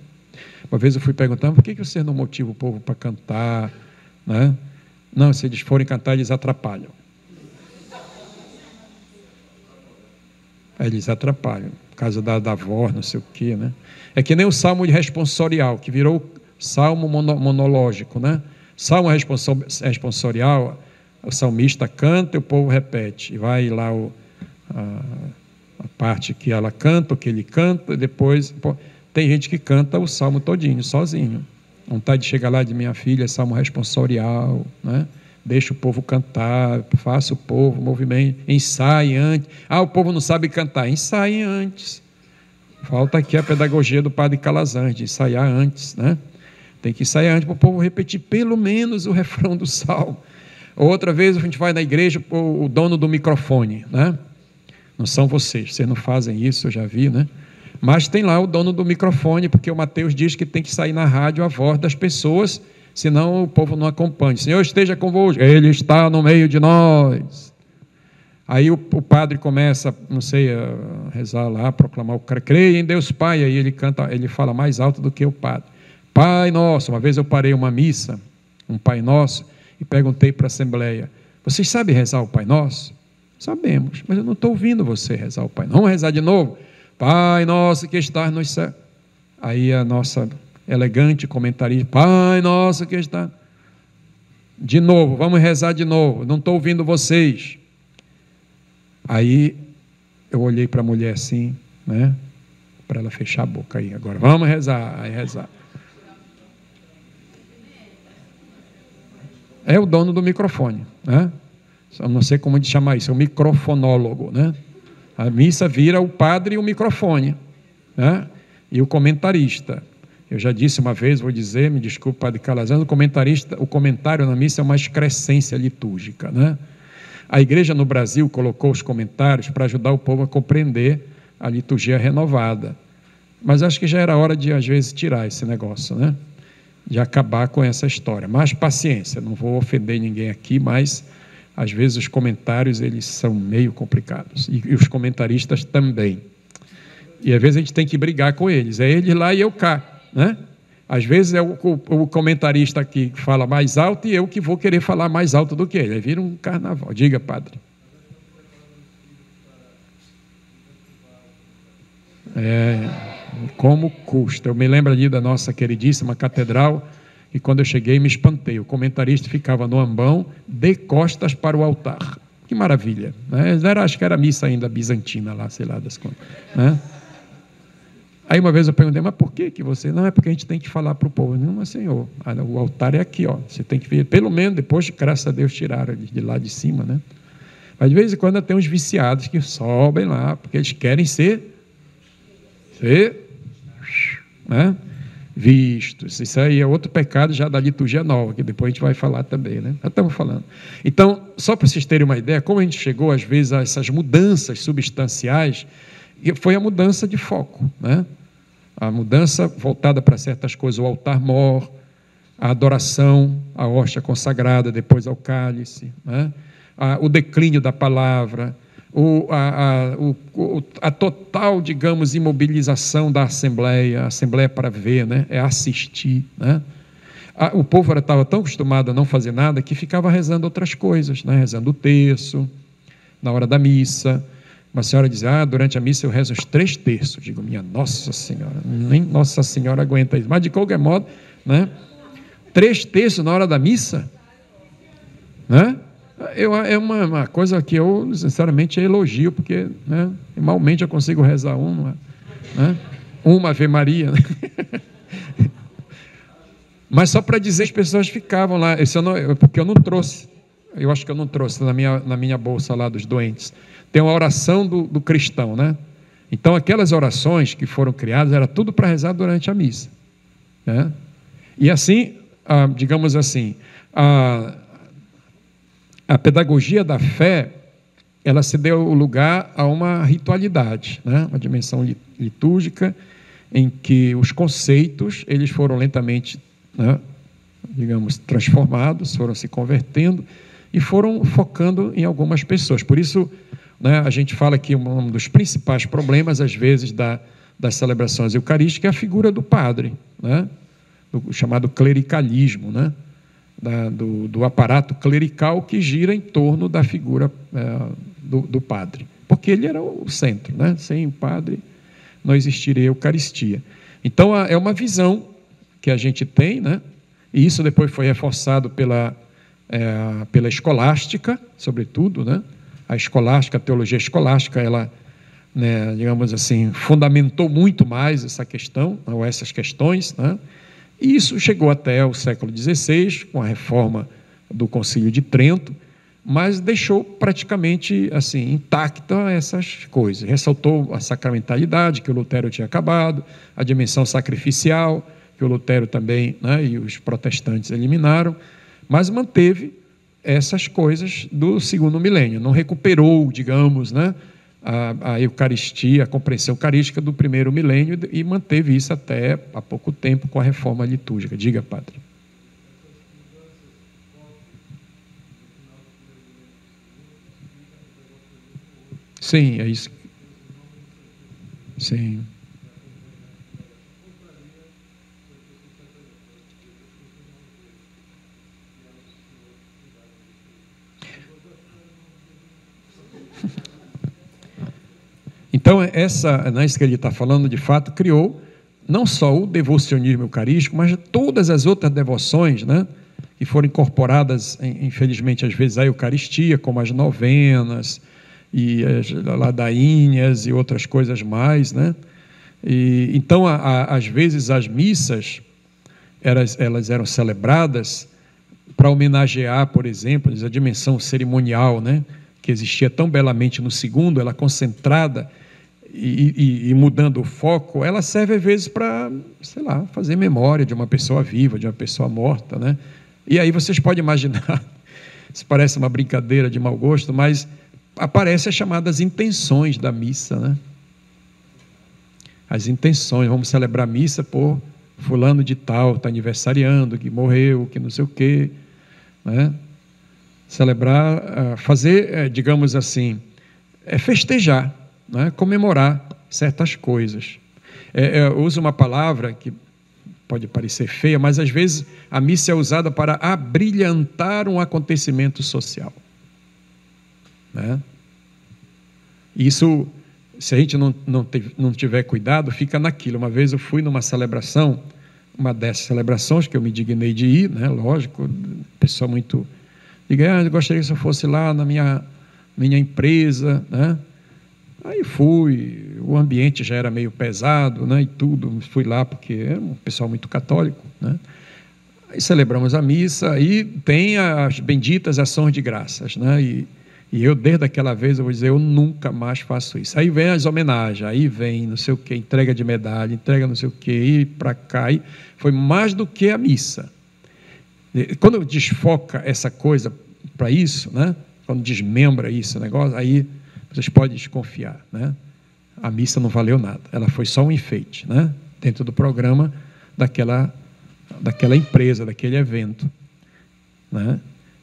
Uma vez eu fui perguntar, por que você não motiva o povo para cantar, né? Não, se eles forem cantar, eles atrapalham. Eles atrapalham, por causa da voz, não sei o quê, né? É que nem o salmo responsorial, que virou salmo monológico, né? Salmo responsorial, o salmista canta e o povo repete, e vai lá a parte que ela canta, o que ele canta, e depois tem gente que canta o salmo todinho, sozinho. Vontade de chegar lá de minha filha, salmo responsorial, né? Deixa o povo cantar, faça o povo, movimento, ensaie antes. O povo não sabe cantar, ensaie antes. Falta aqui a pedagogia do padre Calazans, de ensaiar antes, né? Tem que ensaiar antes para o povo repetir pelo menos o refrão do salmo. Outra vez a gente vai na igreja, o dono do microfone, né? Não são vocês não fazem isso, eu já vi, né? Mas tem lá o dono do microfone, porque o Mateus diz que tem que sair na rádio a voz das pessoas, senão o povo não acompanha. Senhor esteja convosco, Ele está no meio de nós. Aí o padre começa, não sei, a rezar lá, a proclamar o creia em Deus Pai, aí ele canta, ele fala mais alto do que o padre. Pai Nosso. Uma vez eu parei uma missa, um Pai Nosso, e perguntei para a assembleia, vocês sabem rezar o Pai Nosso? Sabemos, mas eu não estou ouvindo você rezar o Pai Nosso. Vamos rezar de novo? Pai Nosso que estás nos céus. Aí a nossa elegante comentarista, Pai Nosso que está... De novo, vamos rezar de novo, não estou ouvindo vocês. Aí eu olhei para a mulher assim, né, para ela fechar a boca aí, agora vamos rezar, aí rezar. É o dono do microfone, né? Eu não sei como de chamar isso, é o microfonólogo, né? A missa vira o padre e o microfone, né? E o comentarista. Eu já disse uma vez, vou dizer, me desculpe, padre Calazans, o comentário na missa é uma excrescência litúrgica, né? A igreja no Brasil colocou os comentários para ajudar o povo a compreender a liturgia renovada. Mas acho que já era hora de, às vezes, tirar esse negócio, né? De acabar com essa história. Mas paciência, não vou ofender ninguém aqui, mas às vezes os comentários eles são meio complicados. E os comentaristas também. E às vezes a gente tem que brigar com eles. É eles lá e eu cá, né? Às vezes é o comentarista aqui que fala mais alto e eu que vou querer falar mais alto do que ele. Aí vira um carnaval. Diga, padre. Como custa. Eu me lembro ali da nossa queridíssima catedral e quando eu cheguei me espantei. O comentarista ficava no ambão, de costas para o altar. Que maravilha, né? Acho que era missa ainda bizantina lá, sei lá das contas, né? Aí uma vez eu perguntei, mas por que você... Não, é porque a gente tem que falar para o povo. Não, mas senhor, o altar é aqui, ó. Você tem que vir, pelo menos depois, graças a Deus, tiraram de lá de cima, né? Mas de vez em quando tem uns viciados que sobem lá, porque eles querem ser né, vistos. Isso aí é outro pecado já da liturgia nova, que depois a gente vai falar também, né? Já estamos falando. Então, só para vocês terem uma ideia, como a gente chegou, às vezes, a essas mudanças substanciais, foi a mudança de foco, né? A mudança voltada para certas coisas, o altar-mor, a adoração, a hóstia consagrada, depois ao cálice, né? O declínio da palavra, a total, digamos, imobilização da Assembleia, a Assembleia para ver, né? É assistir, né? O povo estava tão acostumado a não fazer nada que ficava rezando outras coisas, né? Rezando o terço, na hora da missa. Uma senhora dizia, durante a missa eu rezo os 3 terços. Digo, minha Nossa Senhora, nem Nossa Senhora aguenta isso. Mas, de qualquer modo, né? 3 terços na hora da missa, né? É uma coisa que eu, sinceramente, elogio, porque, né, malmente eu consigo rezar uma, né? Uma Ave Maria, né? Mas só para dizer, as pessoas ficavam lá, porque eu não trouxe, eu acho que eu não trouxe na minha bolsa lá dos doentes. Tem uma oração do cristão, né? Então, aquelas orações que foram criadas, era tudo para rezar durante a missa, né? E assim, digamos assim, a pedagogia da fé, ela se deu lugar a uma ritualidade, né? Uma dimensão litúrgica, em que os conceitos, eles foram lentamente, né, digamos, transformados, foram se convertendo e foram focando em algumas pessoas. Por isso, né, a gente fala que um dos principais problemas, às vezes, das celebrações eucarísticas é a figura do padre, né? Do chamado clericalismo, né? Do aparato clerical que gira em torno da figura do padre, porque ele era o centro, né? Sem o padre não existiria Eucaristia. Então, é uma visão que a gente tem, né? E isso depois foi reforçado pela escolástica, sobretudo, né? A teologia escolástica, ela, né, digamos assim, fundamentou muito mais essa questão, ou essas questões, né? E isso chegou até o século XVI, com a reforma do Concílio de Trento, mas deixou praticamente assim intacta essas coisas. Ressaltou a sacramentalidade, que o Lutero tinha acabado, a dimensão sacrificial, que o Lutero também, né, e os protestantes eliminaram, mas manteve essas coisas do segundo milênio, não recuperou, digamos, né, a Eucaristia, a compreensão eucarística do primeiro milênio, e manteve isso até há pouco tempo com a reforma litúrgica. Diga, padre. Sim, é isso. Sim. Então, isso que ele está falando, de fato, criou não só o devocionismo eucarístico, mas todas as outras devoções, né, que foram incorporadas, infelizmente, às vezes, à Eucaristia, como as novenas, e as ladainhas e outras coisas mais, né? Então, às vezes, as missas, elas eram celebradas para homenagear, por exemplo, a dimensão cerimonial, né, que existia tão belamente no segundo, ela concentrada e mudando o foco, ela serve às vezes para, sei lá, fazer memória de uma pessoa viva, de uma pessoa morta, né? E aí vocês podem imaginar, isso parece uma brincadeira de mau gosto, mas aparecem as chamadas intenções da missa, né? As intenções, vamos celebrar a missa por fulano de tal, está aniversariando, que morreu, que não sei o quê, né? Celebrar, fazer, digamos assim, festejar, né? Comemorar certas coisas. Eu uso uma palavra que pode parecer feia, mas às vezes a missa é usada para abrilhantar um acontecimento social, né? Isso, se a gente não tiver cuidado, fica naquilo. Uma vez eu fui numa celebração, uma dessas celebrações que eu me dignei de ir, né? Lógico, pessoa muito... Diga, eu gostaria que eu fosse lá na minha empresa, né? Aí fui, o ambiente já era meio pesado, né? E tudo, fui lá porque é um pessoal muito católico, né? Aí celebramos a missa e tem as benditas ações de graças, né? E eu, desde aquela vez, eu vou dizer, eu nunca mais faço isso. Aí vem as homenagens, aí vem não sei o quê, entrega de medalha, entrega não sei o quê, e para cá, e foi mais do que a missa. Quando desfoca essa coisa para isso, né? Quando desmembra isso, negócio, aí vocês podem desconfiar, né? A missa não valeu nada, ela foi só um enfeite, né? Dentro do programa daquela empresa, daquele evento, né?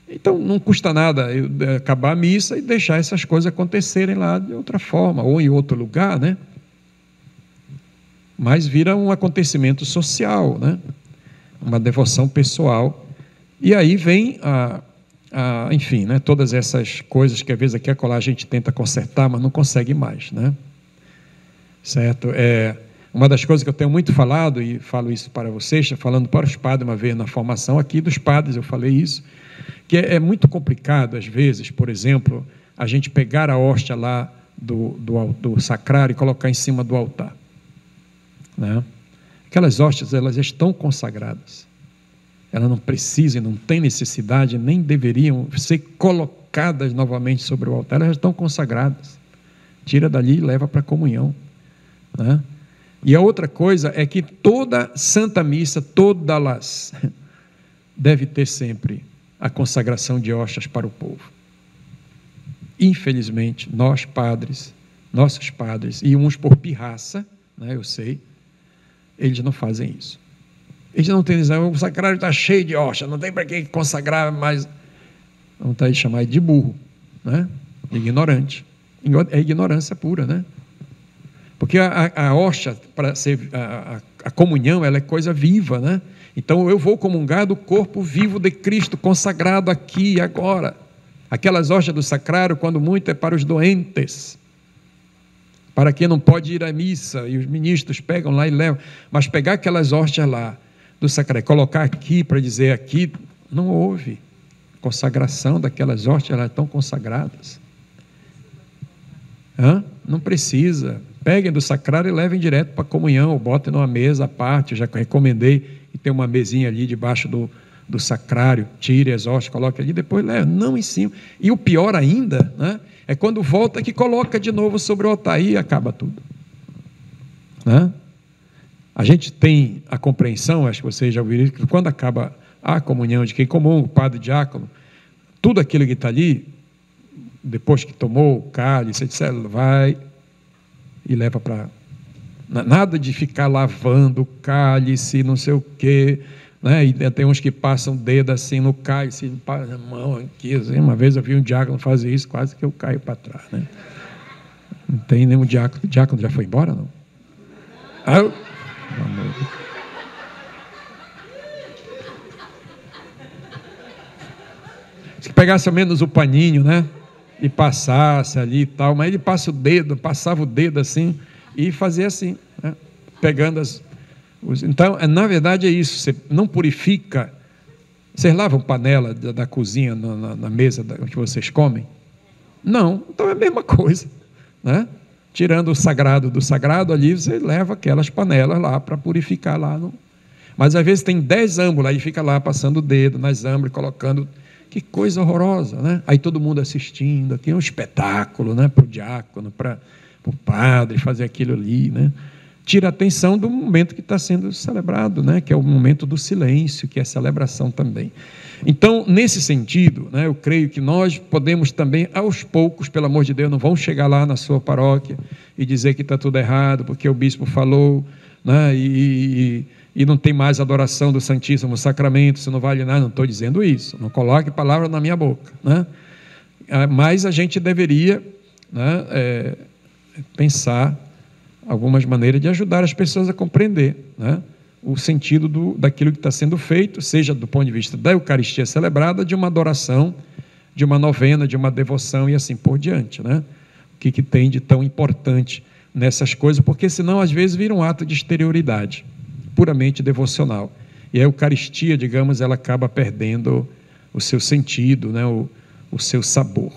Então, não custa nada eu acabar a missa e deixar essas coisas acontecerem lá de outra forma, ou em outro lugar, né? Mas vira um acontecimento social, né? Uma devoção pessoal. E aí vem enfim, né? Todas essas coisas que às vezes aqui e acolá a gente tenta consertar, mas não consegue mais, né? Certo? Uma das coisas que eu tenho muito falado, e falo isso para vocês, falando para os padres uma vez na formação aqui dos padres, eu falei isso, que é muito complicado, às vezes, por exemplo, a gente pegar a hóstia lá do sacrário e colocar em cima do altar, né? Aquelas hóstias, elas estão consagradas, elas não precisam, não têm necessidade, nem deveriam ser colocadas novamente sobre o altar, elas estão consagradas, tira dali e leva para a comunhão, né? E a outra coisa é que toda Santa Missa, todas deve ter sempre a consagração de hóstias para o povo. Infelizmente, nós padres, nossos padres, e uns por pirraça, né, eu sei, eles não fazem isso. Eles não têm, o sacrário está cheio de hóstia, não tem para que consagrar mais. Vamos chamar de burro, né? Ignorante. É ignorância pura, né? Porque a hóstia, para ser a comunhão, ela é coisa viva, né? Então eu vou comungar do corpo vivo de Cristo, consagrado aqui e agora. Aquelas hóstias do sacrário, quando muito, é para os doentes, para quem não pode ir à missa, e os ministros pegam lá e levam. Mas pegar aquelas hóstias lá do sacrário, colocar aqui para dizer aqui, não houve consagração daquelas hóstias, elas estão consagradas. Não precisa. Peguem do sacrário e levem direto para a comunhão, ou botem numa mesa à parte. Eu já recomendei que tem uma mesinha ali debaixo do sacrário, tire as hóstias, coloque ali, depois leva, não em cima. E o pior ainda, né, é quando volta que coloca de novo sobre o altar e acaba tudo, né? A gente tem a compreensão, acho que vocês já ouviram, que quando acaba a comunhão de quem comunga, o padre diácono, tudo aquilo que está ali, depois que tomou o cálice, etc., vai e leva para... Nada de ficar lavando o cálice, não sei o quê, né? E tem uns que passam o dedo assim no cálice, a mão aqui, assim. Uma vez eu vi um diácono fazer isso, quase que eu caio para trás, né? Não tem nenhum diácono. O diácono já foi embora, não? Se pegasse ao menos o paninho, né? E passasse ali e tal, mas ele passava o dedo assim e fazia assim, né? Pegando então, na verdade é isso, você não purifica. Vocês lavam panela da cozinha na mesa que vocês comem? Não, então é a mesma coisa, né? Tirando o sagrado do sagrado ali, você leva aquelas panelas lá para purificar lá. Mas às vezes tem 10 âmbulas, aí fica lá passando o dedo nas âmbulas, colocando. Que coisa horrorosa, né? Aí todo mundo assistindo, aqui é um espetáculo, né? Para o diácono, para o padre fazer aquilo ali, né? Tira a atenção do momento que está sendo celebrado, né? Que é o momento do silêncio, que é a celebração também. Então, nesse sentido, né, eu creio que nós podemos também, aos poucos, pelo amor de Deus, não vão chegar lá na sua paróquia e dizer que está tudo errado, porque o bispo falou, né, e não tem mais adoração do Santíssimo Sacramento, isso não vale nada. Não estou dizendo isso, não coloque palavra na minha boca, né? Mas a gente deveria, né, pensar algumas maneiras de ajudar as pessoas a compreender, né, o sentido daquilo que está sendo feito, seja do ponto de vista da Eucaristia celebrada, de uma adoração, de uma novena, de uma devoção e assim por diante, né? O que tem de tão importante nessas coisas, porque senão às vezes vira um ato de exterioridade, puramente devocional. E a Eucaristia, digamos, ela acaba perdendo o seu sentido, né? o seu sabor.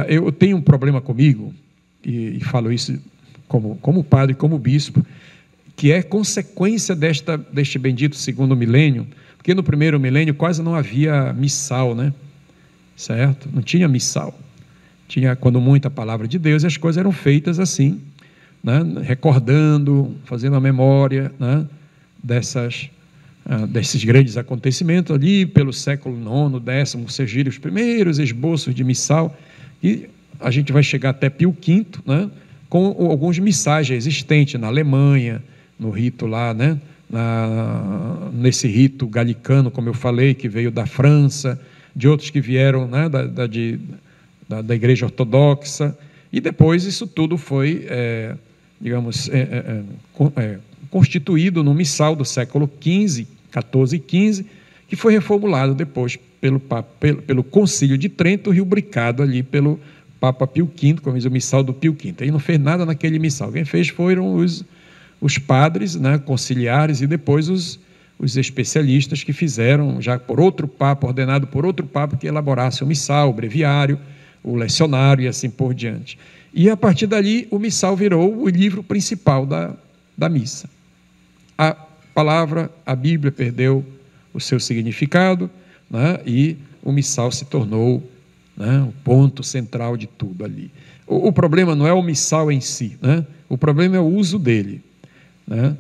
Eu tenho um problema comigo, e falo isso como padre, como bispo, que é consequência deste bendito segundo milênio, porque no primeiro milênio quase não havia missal, né? Certo? Não tinha missal. Tinha, quando muito, a palavra de Deus, e as coisas eram feitas assim, né? Recordando, fazendo a memória, né? Desses grandes acontecimentos ali pelo século IX, X, surgiram os primeiros esboços de missal, e a gente vai chegar até Pio V, né? Com alguns missais já existentes na Alemanha, no rito lá, né? Nesse rito galicano, como eu falei, que veio da França, de outros que vieram, né, da Igreja Ortodoxa, e depois isso tudo foi, constituído no missal do século XIV, XIV e XV, que foi reformulado depois pelo Concílio de Trento, rubricado ali pelo Papa Pio V, como diz o missal do Pio V. Ele não fez nada naquele missal, quem fez foram os padres, né, conciliares, e depois os especialistas que fizeram, já por outro Papa, ordenado por outro Papa, que elaborasse o missal, o breviário, o lecionário e assim por diante. E a partir dali o missal virou o livro principal da missa. A palavra, a Bíblia perdeu o seu significado, né, e o missal se tornou, né, o ponto central de tudo ali. O problema não é o missal em si, né? O problema é o uso dele, né?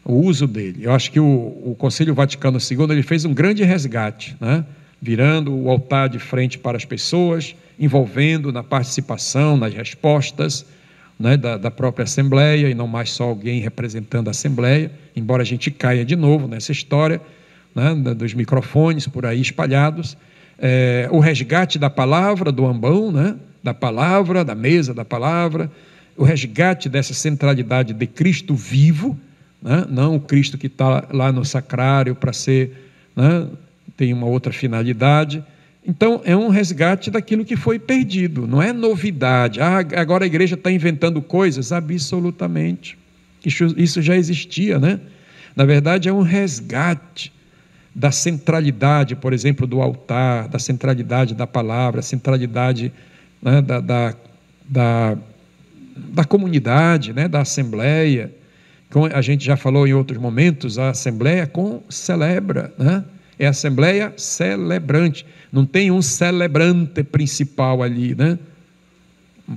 O uso dele. Eu acho que o Concílio Vaticano II ele fez um grande resgate, né? Virando o altar de frente para as pessoas, envolvendo na participação, nas respostas, né, da própria Assembleia, e não mais só alguém representando a Assembleia, embora a gente caia de novo nessa história, né, dos microfones por aí espalhados, o resgate da palavra, do ambão, né, da palavra, da mesa da palavra, o resgate dessa centralidade de Cristo vivo, né, não o Cristo que está lá no sacrário para ser, né, tem uma outra finalidade. Então, é um resgate daquilo que foi perdido, não é novidade. Agora a igreja está inventando coisas, absolutamente. Isso já existia, né? Na verdade, é um resgate da centralidade, por exemplo, do altar, da centralidade da palavra, a centralidade, né, da comunidade, né, da Assembleia. Como a gente já falou em outros momentos, a Assembleia celebra, né? É a Assembleia celebrante, não tem um celebrante principal ali, né?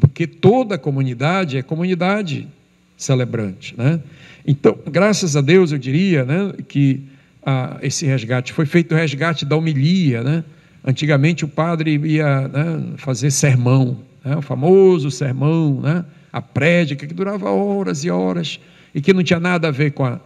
Porque toda a comunidade é comunidade celebrante, né? Então, graças a Deus, eu diria, né, que esse resgate foi feito, o resgate da homilia, né? Antigamente o padre ia, né, fazer sermão, né, o famoso sermão, né, a prédica que durava horas e horas e que não tinha nada a ver com a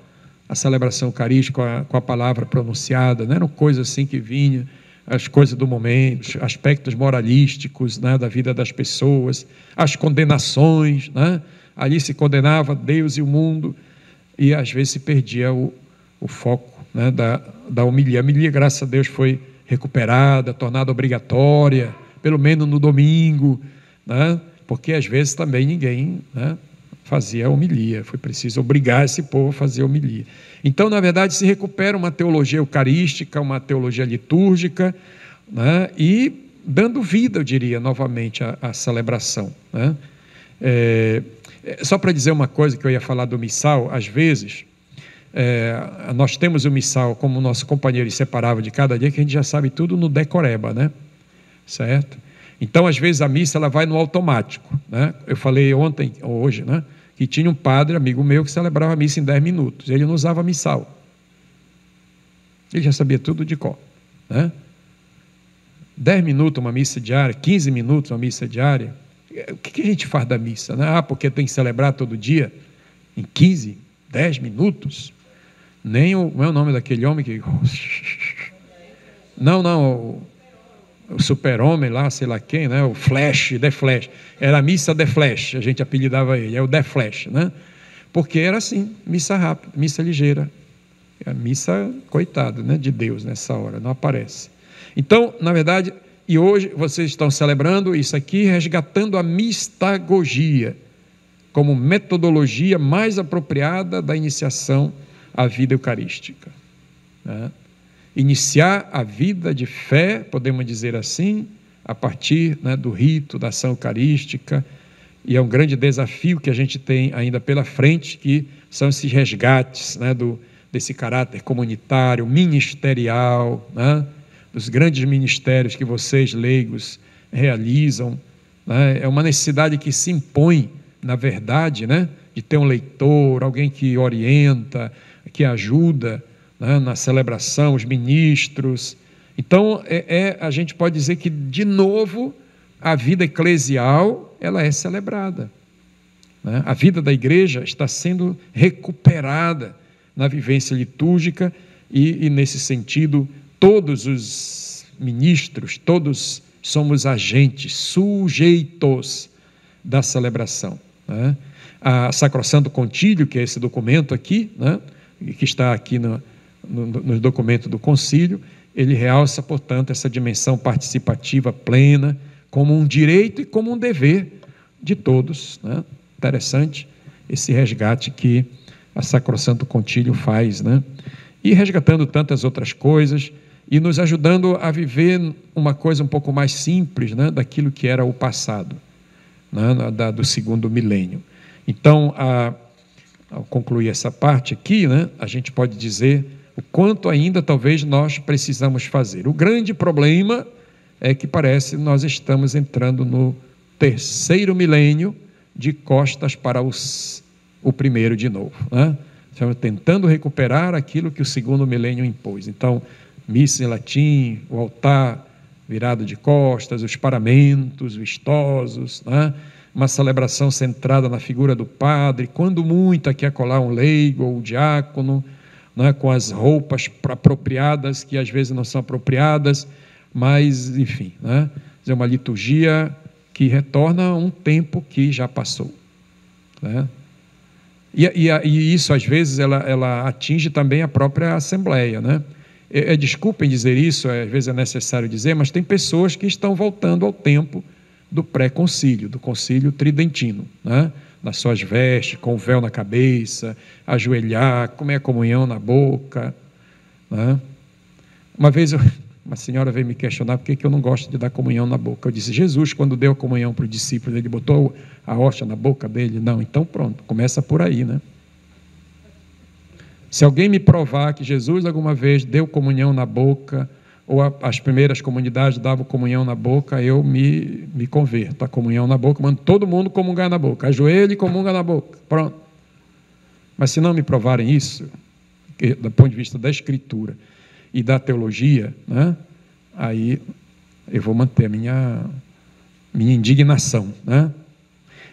celebração eucarística, com a palavra pronunciada, né? Eram coisas assim que vinham, as coisas do momento, aspectos moralísticos, né, da vida das pessoas, as condenações, né? Ali se condenava Deus e o mundo, e às vezes se perdia o foco, né, da homilia. A homilia, graças a Deus, foi recuperada, tornada obrigatória, pelo menos no domingo, né? Porque às vezes também ninguém, né, fazia homilia, foi preciso obrigar esse povo a fazer homilia. Então, na verdade, se recupera uma teologia eucarística, uma teologia litúrgica, né, e dando vida, eu diria, novamente à celebração, né? Só para dizer uma coisa que eu ia falar do missal, às vezes, nós temos o missal como nosso companheiro inseparável de cada dia, que a gente já sabe tudo no decoreba, né? Certo? Então, às vezes, a missa ela vai no automático, né? Eu falei ontem, ou hoje, né, que tinha um padre, amigo meu, que celebrava a missa em 10 minutos. Ele não usava missal. Ele já sabia tudo de cor, né? 10 minutos uma missa diária, 15 minutos uma missa diária. O que a gente faz da missa, né? Porque tem que celebrar todo dia em 15, 10 minutos. Nem como é o nome daquele homem que... Não, o super-homem lá, sei lá quem, né? O Flash, The Flash. Era a missa The Flash, a gente apelidava ele, é o The Flash, né? Porque era assim, missa rápida, missa ligeira. A missa, coitado, né, de Deus nessa hora, não aparece. Então, na verdade, e hoje vocês estão celebrando isso aqui, resgatando a mistagogia como metodologia mais apropriada da iniciação à vida eucarística, né? Iniciar a vida de fé, podemos dizer assim, a partir, né, do rito, da ação eucarística, e é um grande desafio que a gente tem ainda pela frente, que são esses resgates, né, desse caráter comunitário, ministerial, né, dos grandes ministérios que vocês, leigos, realizam, né? É uma necessidade que se impõe, na verdade, né, de ter um leitor, alguém que orienta, que ajuda, né, na celebração, os ministros. Então, a gente pode dizer que, de novo, a vida eclesial ela é celebrada, né? A vida da igreja está sendo recuperada na vivência litúrgica e nesse sentido, todos os ministros, todos somos agentes, sujeitos da celebração, né? A Sacrosanto Concílio, que é esse documento aqui, né, que está aqui no documento do concílio, ele realça, portanto, essa dimensão participativa plena como um direito e como um dever de todos, né? Interessante esse resgate que a Sacrosanto Concílio faz, né? E resgatando tantas outras coisas e nos ajudando a viver uma coisa um pouco mais simples, né, daquilo que era o passado, né, do segundo milênio. Então, ao concluir essa parte aqui, né, a gente pode dizer o quanto ainda talvez nós precisamos fazer. O grande problema é que parece que nós estamos entrando no terceiro milênio de costas para o primeiro de novo, né? Estamos tentando recuperar aquilo que o segundo milênio impôs. Então, missa em latim, o altar virado de costas, os paramentos vistosos, né? Uma celebração centrada na figura do padre, quando muito aqui acolá um leigo ou um diácono, né? Com as roupas apropriadas, que às vezes não são apropriadas, mas, enfim, né? É uma liturgia que retorna a um tempo que já passou, né? E isso, às vezes, ela atinge também a própria Assembleia, né? Desculpem dizer isso, às vezes é necessário dizer, mas tem pessoas que estão voltando ao tempo do pré-concílio, do concílio tridentino, né? Nas suas vestes, com o véu na cabeça, ajoelhar, comer a comunhão na boca, né? Uma vez uma senhora veio me questionar por que eu não gosto de dar comunhão na boca. Eu disse, Jesus, quando deu a comunhão para os discípulos, ele botou a hóstia na boca dele? Não, então pronto, começa por aí, né? Se alguém me provar que Jesus alguma vez deu comunhão na boca, ou as primeiras comunidades davam comunhão na boca, eu me converto. A comunhão na boca, mando todo mundo comungar na boca, ajoelhe e comunga na boca, pronto. Mas se não me provarem isso, do ponto de vista da Escritura e da teologia, né, aí eu vou manter a minha indignação, né?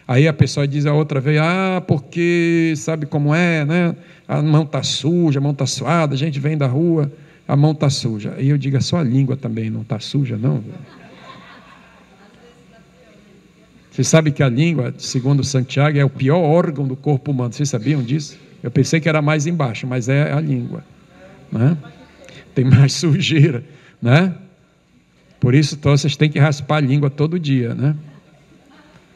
Aí a pessoa diz a outra vez, porque sabe como é, né? A mão está suja, a mão está suada, a gente vem da rua, a mão está suja. Aí eu digo, a sua língua também não está suja, não? Você sabe que a língua, segundo Santiago, é o pior órgão do corpo humano. Vocês sabiam disso? Eu pensei que era mais embaixo, mas é a língua, né? Tem mais sujeira, né? Por isso, então, vocês têm que raspar a língua todo dia, né?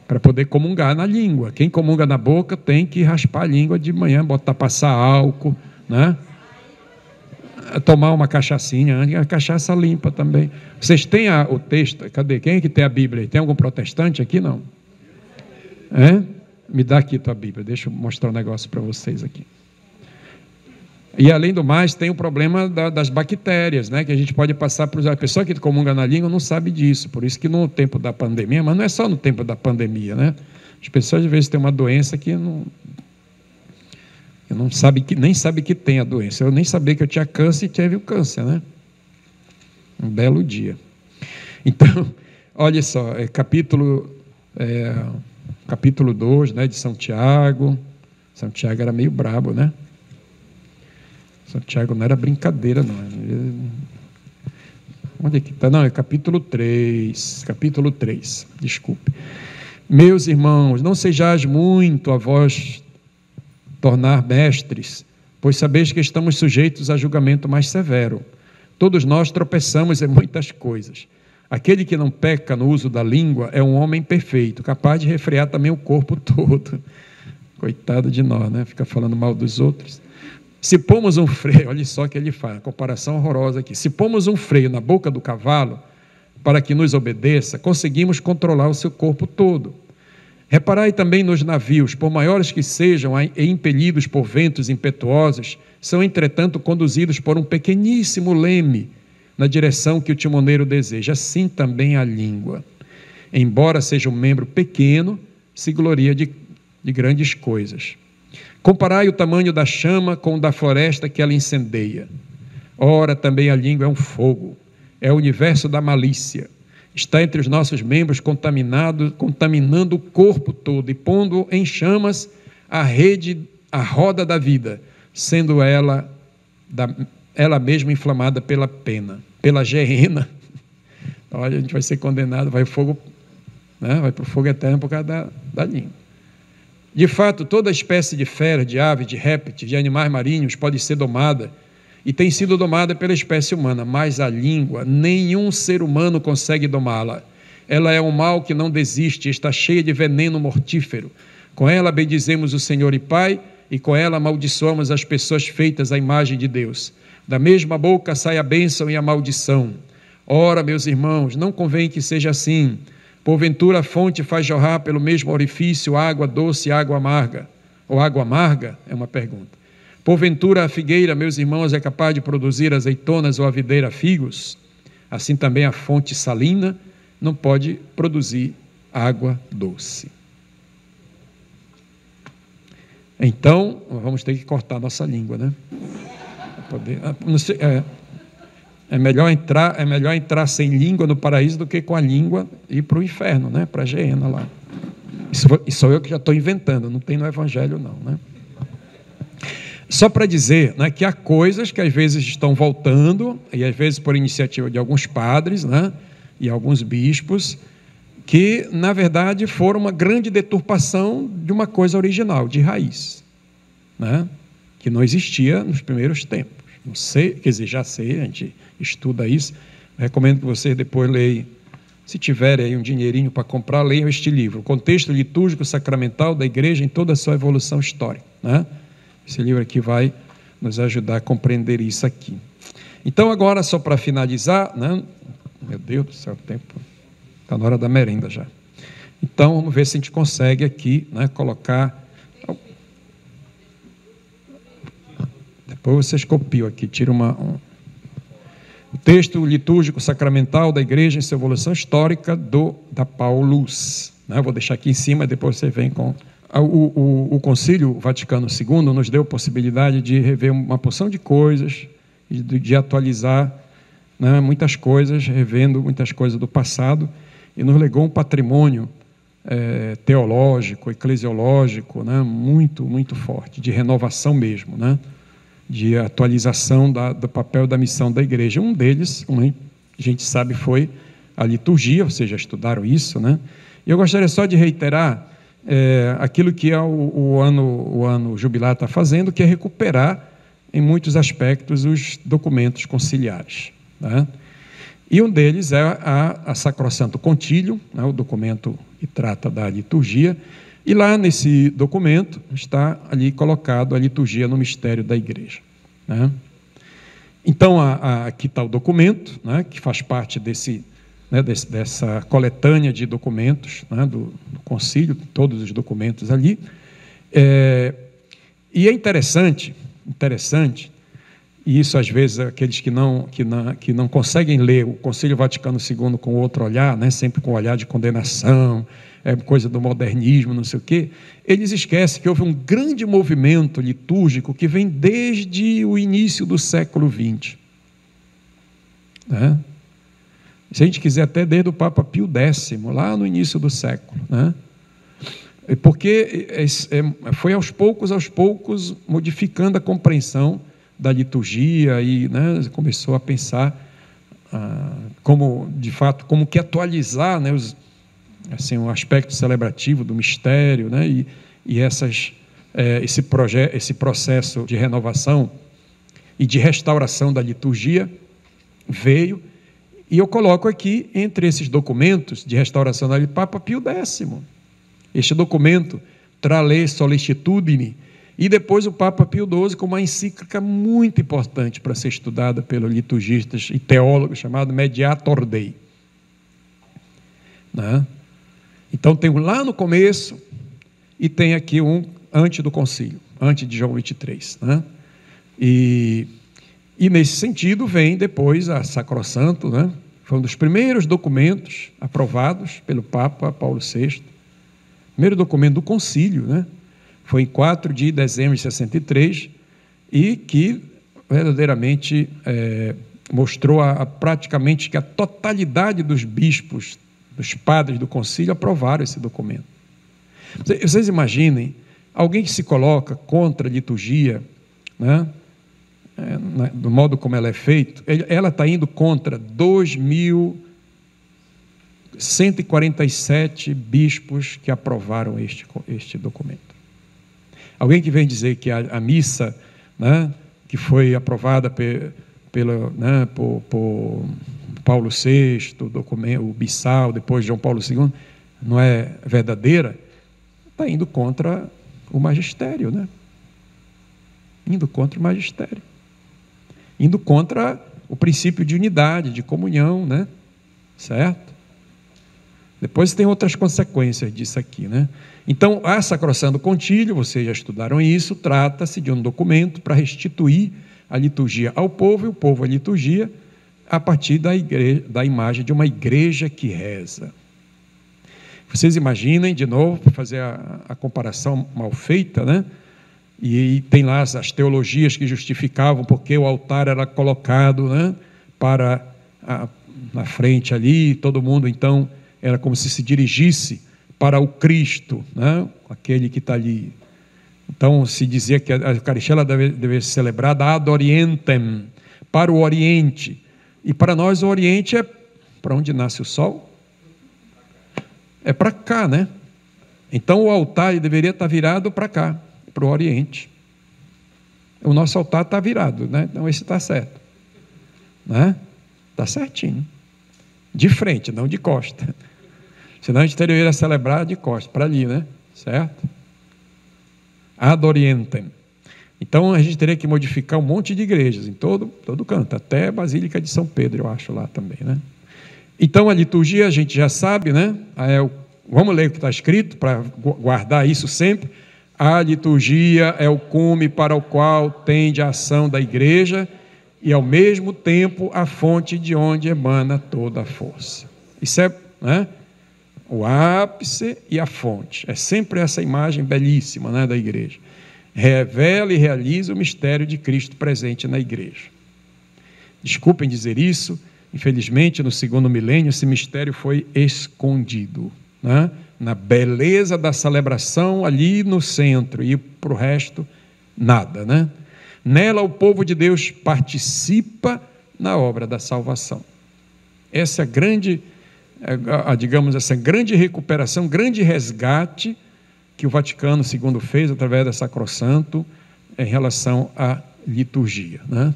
Para poder comungar na língua. Quem comunga na boca tem que raspar a língua de manhã, passar álcool, né? Tomar uma cachaçinha, a cachaça limpa também. Vocês têm o texto, cadê? Quem é que tem a Bíblia? Tem algum protestante aqui? Não? Me dá aqui a tua Bíblia, deixa eu mostrar um negócio para vocês aqui. E além do mais, tem o problema das bactérias, né? Que a gente pode passar para a pessoa que comunga na língua não sabe disso, por isso que no tempo da pandemia, mas não é só no tempo da pandemia, né? As pessoas às vezes têm uma doença que nem sabe que tem a doença. Eu nem sabia que eu tinha câncer e tive o câncer, né? Um belo dia. Então, olha só, capítulo 2, né, de São Tiago. São Tiago era meio brabo, né? São Tiago não era brincadeira, não. Onde é que está? Não, é capítulo 3, desculpe. Meus irmãos, não sejais muito a vós tornar mestres, pois sabeis que estamos sujeitos a julgamento mais severo. Todos nós tropeçamos em muitas coisas. Aquele que não peca no uso da língua é um homem perfeito, capaz de refrear também o corpo todo. Coitado de nós, né? Fica falando mal dos outros. Se pomos um freio, olha só o que ele faz, comparação horrorosa aqui. Se pomos um freio na boca do cavalo para que nos obedeça, conseguimos controlar o seu corpo todo. Reparai também nos navios, por maiores que sejam e impelidos por ventos impetuosos, são entretanto conduzidos por um pequeníssimo leme na direção que o timoneiro deseja. Assim também a língua, embora seja um membro pequeno, se gloria de grandes coisas. Comparai o tamanho da chama com o da floresta que ela incendeia. Ora, também a língua é um fogo, é o universo da malícia. Está entre os nossos membros contaminando o corpo todo e pondo em chamas a roda da vida, sendo ela mesma inflamada pela pena, pela geena, Olha, a gente vai ser condenado, vai fogo, né? Vai para o fogo eterno por causa da língua. De fato, toda espécie de fera, de ave, de répteis, de animais marinhos pode ser domada e tem sido domada pela espécie humana, mas a língua, nenhum ser humano consegue domá-la. Ela é um mal que não desiste, está cheia de veneno mortífero. Com ela bendizemos o Senhor e Pai, e com ela amaldiçoamos as pessoas feitas à imagem de Deus. Da mesma boca sai a bênção e a maldição. Ora, meus irmãos, não convém que seja assim. Porventura a fonte faz jorrar pelo mesmo orifício água doce e água amarga. Ou água amarga? É uma pergunta. Porventura a figueira, meus irmãos, é capaz de produzir azeitonas ou a videira figos? Assim também a fonte salina não pode produzir água doce. Então, vamos ter que cortar nossa língua, né? É melhor entrar sem língua no paraíso do que com a língua ir para o inferno, né? Para a Geena lá. Isso sou eu que já estou inventando, não tem no Evangelho não, né? Só para dizer, né, que há coisas que às vezes estão voltando, e às vezes por iniciativa de alguns padres, né, e alguns bispos, que na verdade foram uma grande deturpação de uma coisa original, de raiz, né, que não existia nos primeiros tempos. Não sei, quer dizer, já sei, a gente estuda isso. Recomendo que vocês depois leiam, se tiverem aí um dinheirinho para comprar, leiam este livro, O Contexto Litúrgico Sacramental da Igreja em toda a sua evolução histórica, né? Esse livro aqui vai nos ajudar a compreender isso aqui. Então, agora, só para finalizar, né? Meu Deus do céu, o tempo está na hora da merenda já. Então, vamos ver se a gente consegue aqui, né, colocar. Depois vocês copiam aqui, tira o texto litúrgico sacramental da Igreja em sua evolução histórica da Paulus. Né? Vou deixar aqui em cima, depois você vem com. O Concílio Vaticano II nos deu a possibilidade de rever uma porção de coisas, de atualizar, né, muitas coisas, revendo muitas coisas do passado, e nos legou um patrimônio teológico, eclesiológico, né, muito, muito forte, de renovação mesmo, né, de atualização do papel da missão da Igreja. Um deles, a gente sabe, foi a liturgia, vocês já estudaram isso, né? E eu gostaria só de reiterar aquilo que o ano jubilar está fazendo, que é recuperar, em muitos aspectos, os documentos conciliares, né? E um deles é a Sacrosanto Concílio, né, o documento que trata da liturgia, e lá nesse documento está ali colocado a liturgia no mistério da Igreja, né? Então, aqui está o documento, né, que faz parte dessa coletânea de documentos, né, do concílio, todos os documentos ali. E é interessante, e isso às vezes aqueles que não conseguem ler o Concílio Vaticano II com outro olhar, né, sempre com o olhar de condenação, coisa do modernismo, não sei o quê, eles esquecem que houve um grande movimento litúrgico que vem desde o início do século XX, né? Se a gente quiser, até desde o Papa Pio X, lá no início do século, né? Porque foi aos poucos, modificando a compreensão da liturgia e, né, começou a pensar como, de fato, como que atualizar, né, o aspecto celebrativo do mistério, né, e esse processo de renovação e de restauração da liturgia veio. E eu coloco aqui, entre esses documentos de restauração da Papa Pio X, este documento, Trale Solicitudine, e depois o Papa Pio XII, com uma encíclica muito importante para ser estudada pelos liturgistas e teólogos, chamado Mediator Dei, né? Então tem um lá no começo e tem aqui um antes do concílio, antes de João 23, né? E nesse sentido vem depois a Sacrosanto, né? Foi um dos primeiros documentos aprovados pelo Papa Paulo VI, primeiro documento do concílio, né? Foi em 4 de dezembro de 63, e que verdadeiramente mostrou praticamente que a totalidade dos bispos, dos padres do concílio, aprovaram esse documento. Vocês imaginem, alguém que se coloca contra a liturgia, né, do modo como ela é feita, ela está indo contra 2.000 147 bispos que aprovaram este documento. Alguém que vem dizer que a missa, né, que foi aprovada por Paulo VI, o Bissau, depois João Paulo II, não é verdadeira, está indo contra o magistério, né? Indo contra o magistério. Indo contra o princípio de unidade, de comunhão, né? Certo? Depois tem outras consequências disso aqui, né? Então, a Sacrosanto Concílio, vocês já estudaram isso, trata-se de um documento para restituir a liturgia ao povo, e o povo a liturgia, a partir da imagem de uma igreja que reza. Vocês imaginem, de novo, para fazer a comparação mal feita, né? E tem lá as teologias que justificavam porque o altar era colocado, né, na frente ali, todo mundo, então, era como se dirigisse para o Cristo, né, aquele que está ali. Então, se dizia que a Eucaristia deve ser celebrada ad orientem, para o Oriente. E para nós o Oriente é para onde nasce o sol? É para cá, né? Então o altar deveria estar virado para cá, para o Oriente. O nosso altar está virado, né? Então esse está certo, né? Está certinho. De frente, não de costa. Senão a gente teria que celebrar de costa, para ali, né? Certo? Ad orientem. Então a gente teria que modificar um monte de igrejas em todo canto, até a Basílica de São Pedro, eu acho, lá também, né? Então a liturgia a gente já sabe, né? Vamos ler o que está escrito para guardar isso sempre. A liturgia é o cume para o qual tende a ação da igreja e ao mesmo tempo a fonte de onde emana toda a força. Isso é, né, o ápice e a fonte. É sempre essa imagem belíssima, né, da igreja. Revela e realiza o mistério de Cristo presente na igreja. Desculpem dizer isso, infelizmente no segundo milênio esse mistério foi escondido, né? Na beleza da celebração ali no centro, e para o resto nada, né? Nela o povo de Deus participa na obra da salvação. Essa é grande, digamos, essa grande recuperação, grande resgate que o Vaticano II fez através da Sacrosanto em relação à liturgia, né?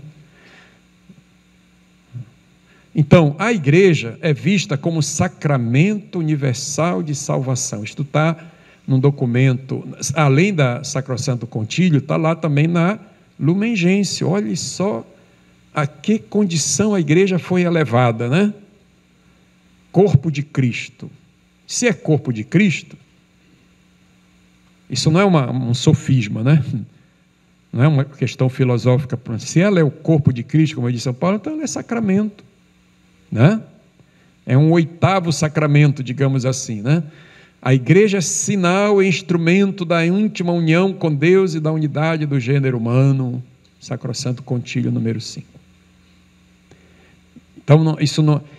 Então, a igreja é vista como sacramento universal de salvação. Isto está num documento, além da Sacrosanto Concílio, está lá também na Lumen Gentium. Olhe só a que condição a igreja foi elevada, né? Corpo de Cristo. Se é corpo de Cristo, isso não é um sofisma, né? Não é uma questão filosófica. Se ela é o corpo de Cristo, como eu disse São Paulo, então ela é sacramento, né? É um 8º sacramento, digamos assim, né? A igreja é sinal e instrumento da íntima união com Deus e da unidade do gênero humano. Sacrosanto Concílio número 5. Então,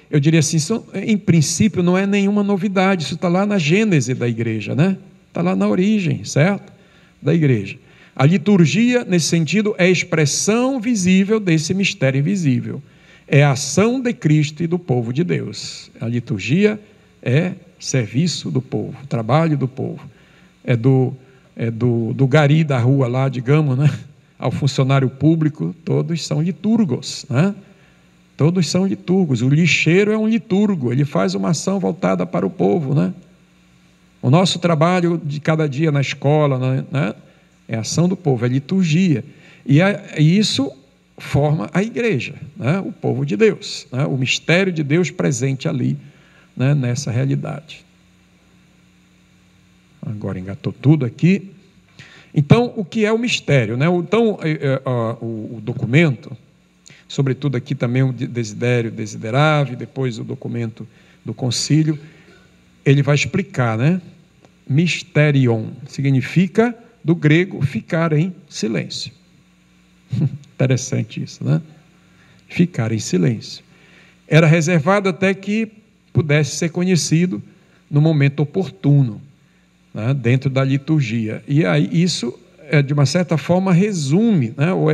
eu diria assim, isso, em princípio, não é nenhuma novidade. Isso está lá na gênese da igreja, né? Está lá na origem, certo? Da igreja. A liturgia, nesse sentido, é a expressão visível desse mistério invisível. É a ação de Cristo e do povo de Deus. A liturgia é serviço do povo, trabalho do povo. É do gari da rua lá, digamos, né? Ao funcionário público, todos são liturgos, né? Todos são liturgos. O lixeiro é um liturgo, ele faz uma ação voltada para o povo, né? O nosso trabalho de cada dia na escola, né? É a ação do povo, é liturgia. E isso forma a igreja, né? O povo de Deus, né? O mistério de Deus presente ali, né? Nessa realidade. Agora engatou tudo aqui. Então, o que é o mistério, né? Então, o documento, sobretudo aqui também o Desidério Desiderave, depois o documento do concílio, ele vai explicar, né? Mysterion significa, do grego, ficar em silêncio. Interessante isso, né? Ficar em silêncio. Era reservado até que pudesse ser conhecido no momento oportuno, né? Dentro da liturgia. E aí isso, de uma certa forma, resume, né? Ou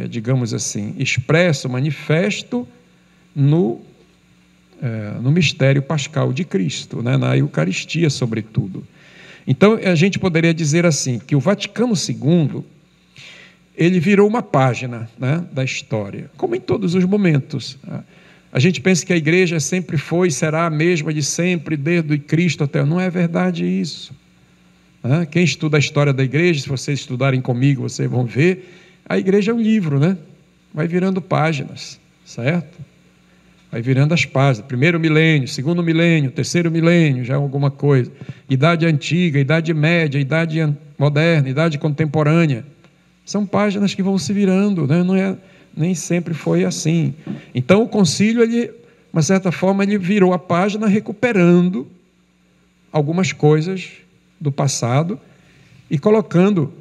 digamos assim, expresso, manifesto no mistério pascal de Cristo, né? Na Eucaristia, sobretudo. Então, a gente poderia dizer assim, que o Vaticano II, ele virou uma página, né, da história, como em todos os momentos. A gente pensa que a igreja sempre foi e será a mesma de sempre, desde Cristo até... Não é verdade isso. Quem estuda a história da igreja, se vocês estudarem comigo, vocês vão ver, a igreja é um livro, né? Vai virando páginas, certo? Vai virando as páginas. Primeiro milênio, segundo milênio, terceiro milênio, já é alguma coisa. Idade antiga, idade média, idade moderna, idade contemporânea. São páginas que vão se virando, né? Nem sempre foi assim. Então, o concílio, de uma certa forma, ele virou a página recuperando algumas coisas do passado e colocando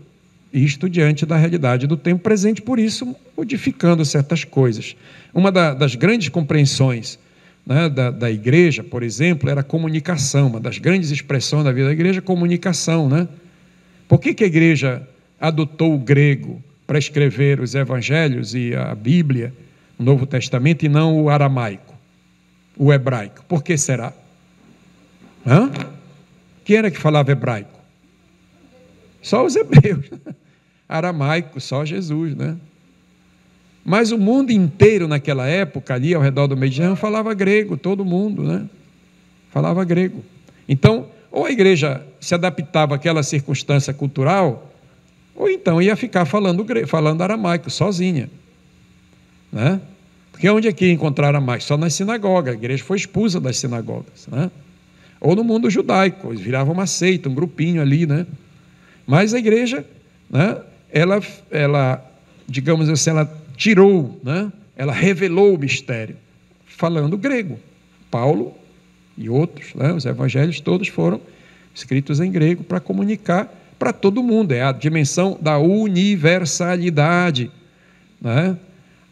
isto diante da realidade do tempo presente, por isso modificando certas coisas. Uma das grandes compreensões, né, da igreja, por exemplo, era a comunicação. Uma das grandes expressões da vida da igreja é a comunicação, né? Por que a igreja adotou o grego para escrever os evangelhos e a Bíblia, o Novo Testamento, e não o aramaico, o hebraico? Por que será? Quem era que falava hebraico? Só os hebreus. Aramaico, só Jesus, né? Mas o mundo inteiro naquela época, ali ao redor do Mediterrâneo, falava grego, todo mundo, né? Falava grego. Então, ou a igreja se adaptava àquela circunstância cultural, ou então ia ficar falando aramaico, sozinha, né? Porque onde é que ia encontrar aramaico? Só nas sinagogas. A igreja foi expulsa das sinagogas, né? Ou no mundo judaico, eles viravam uma seita, um grupinho ali, né? Mas a igreja, né, ela, digamos assim, ela tirou, né, ela revelou o mistério, falando grego. Paulo e outros, né, os evangelhos todos foram escritos em grego para comunicar para todo mundo. É a dimensão da universalidade, né?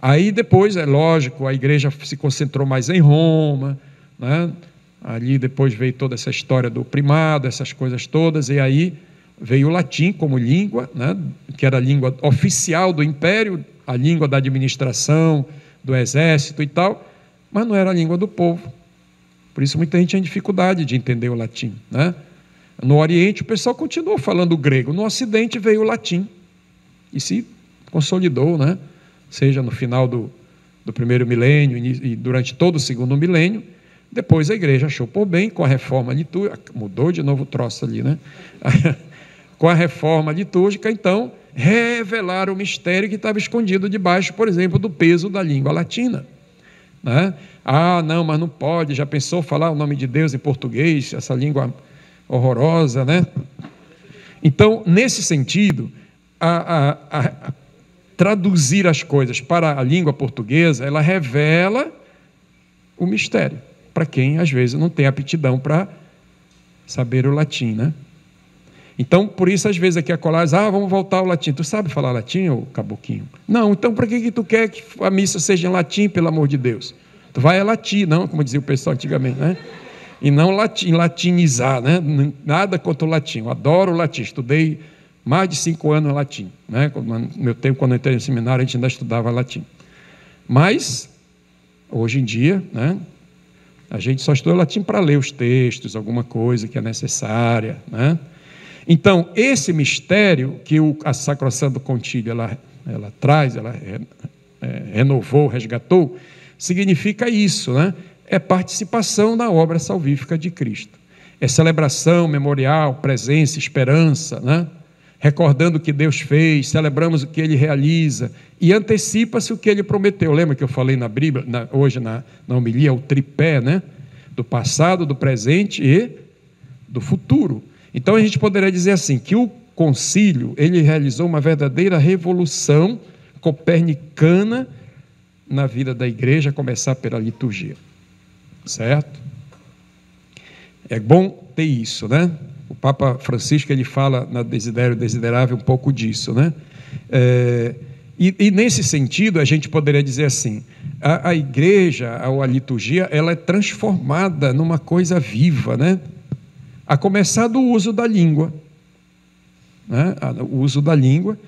Aí depois, é lógico, a igreja se concentrou mais em Roma, né? Ali depois veio toda essa história do primado, essas coisas todas, e aí veio o latim como língua, né, que era a língua oficial do império, a língua da administração, do exército e tal, mas não era a língua do povo. Por isso muita gente tinha dificuldade de entender o latim, né? No Oriente o pessoal continuou falando grego, no Ocidente veio o latim e se consolidou, né? Seja no final do primeiro milênio e durante todo o segundo milênio. Depois a igreja achou por bem, com a reforma litúrgica, mudou de novo o troço ali, né? Com a reforma litúrgica, então, revelar o mistério que estava escondido debaixo, por exemplo, do peso da língua latina, né? Não, mas não pode, já pensou falar o nome de Deus em português, essa língua horrorosa, né? Então, nesse sentido, traduzir as coisas para a língua portuguesa, ela revela o mistério, para quem, às vezes, não tem aptidão para saber o latim, né? Então, por isso, às vezes, aqui a colagem, vamos voltar ao latim. Tu sabe falar latim, ô caboquinho? Não, então para que tu quer que a missa seja em latim, pelo amor de Deus? Tu vai a latim, não, como dizia o pessoal antigamente, né? E não latinizar, né? Nada contra o latim. Eu adoro o latim, estudei mais de 5 anos latim, né? No meu tempo, quando eu entrei no seminário, a gente ainda estudava latim. Mas, hoje em dia, né, a gente só estuda latim para ler os textos, alguma coisa que é necessária, né? Então, esse mistério que a Sacrosanto Concílio ela traz, ela renovou, resgatou, significa isso, né? É participação na obra salvífica de Cristo. É celebração, memorial, presença, esperança, né? Recordando o que Deus fez, celebramos o que Ele realiza e antecipa-se o que Ele prometeu. Lembra que eu falei na Bíblia, hoje na homilia, o tripé, né? Do passado, do presente e do futuro. Então a gente poderia dizer assim, que o concílio, ele realizou uma verdadeira revolução copernicana na vida da igreja, a começar pela liturgia, certo? É bom ter isso, né? O Papa Francisco, ele fala na Desidério Desiderável um pouco disso, né? E nesse sentido, a gente poderia dizer assim, a igreja, ou a liturgia, ela é transformada numa coisa viva, né? A começar do uso da língua, né? O uso da língua,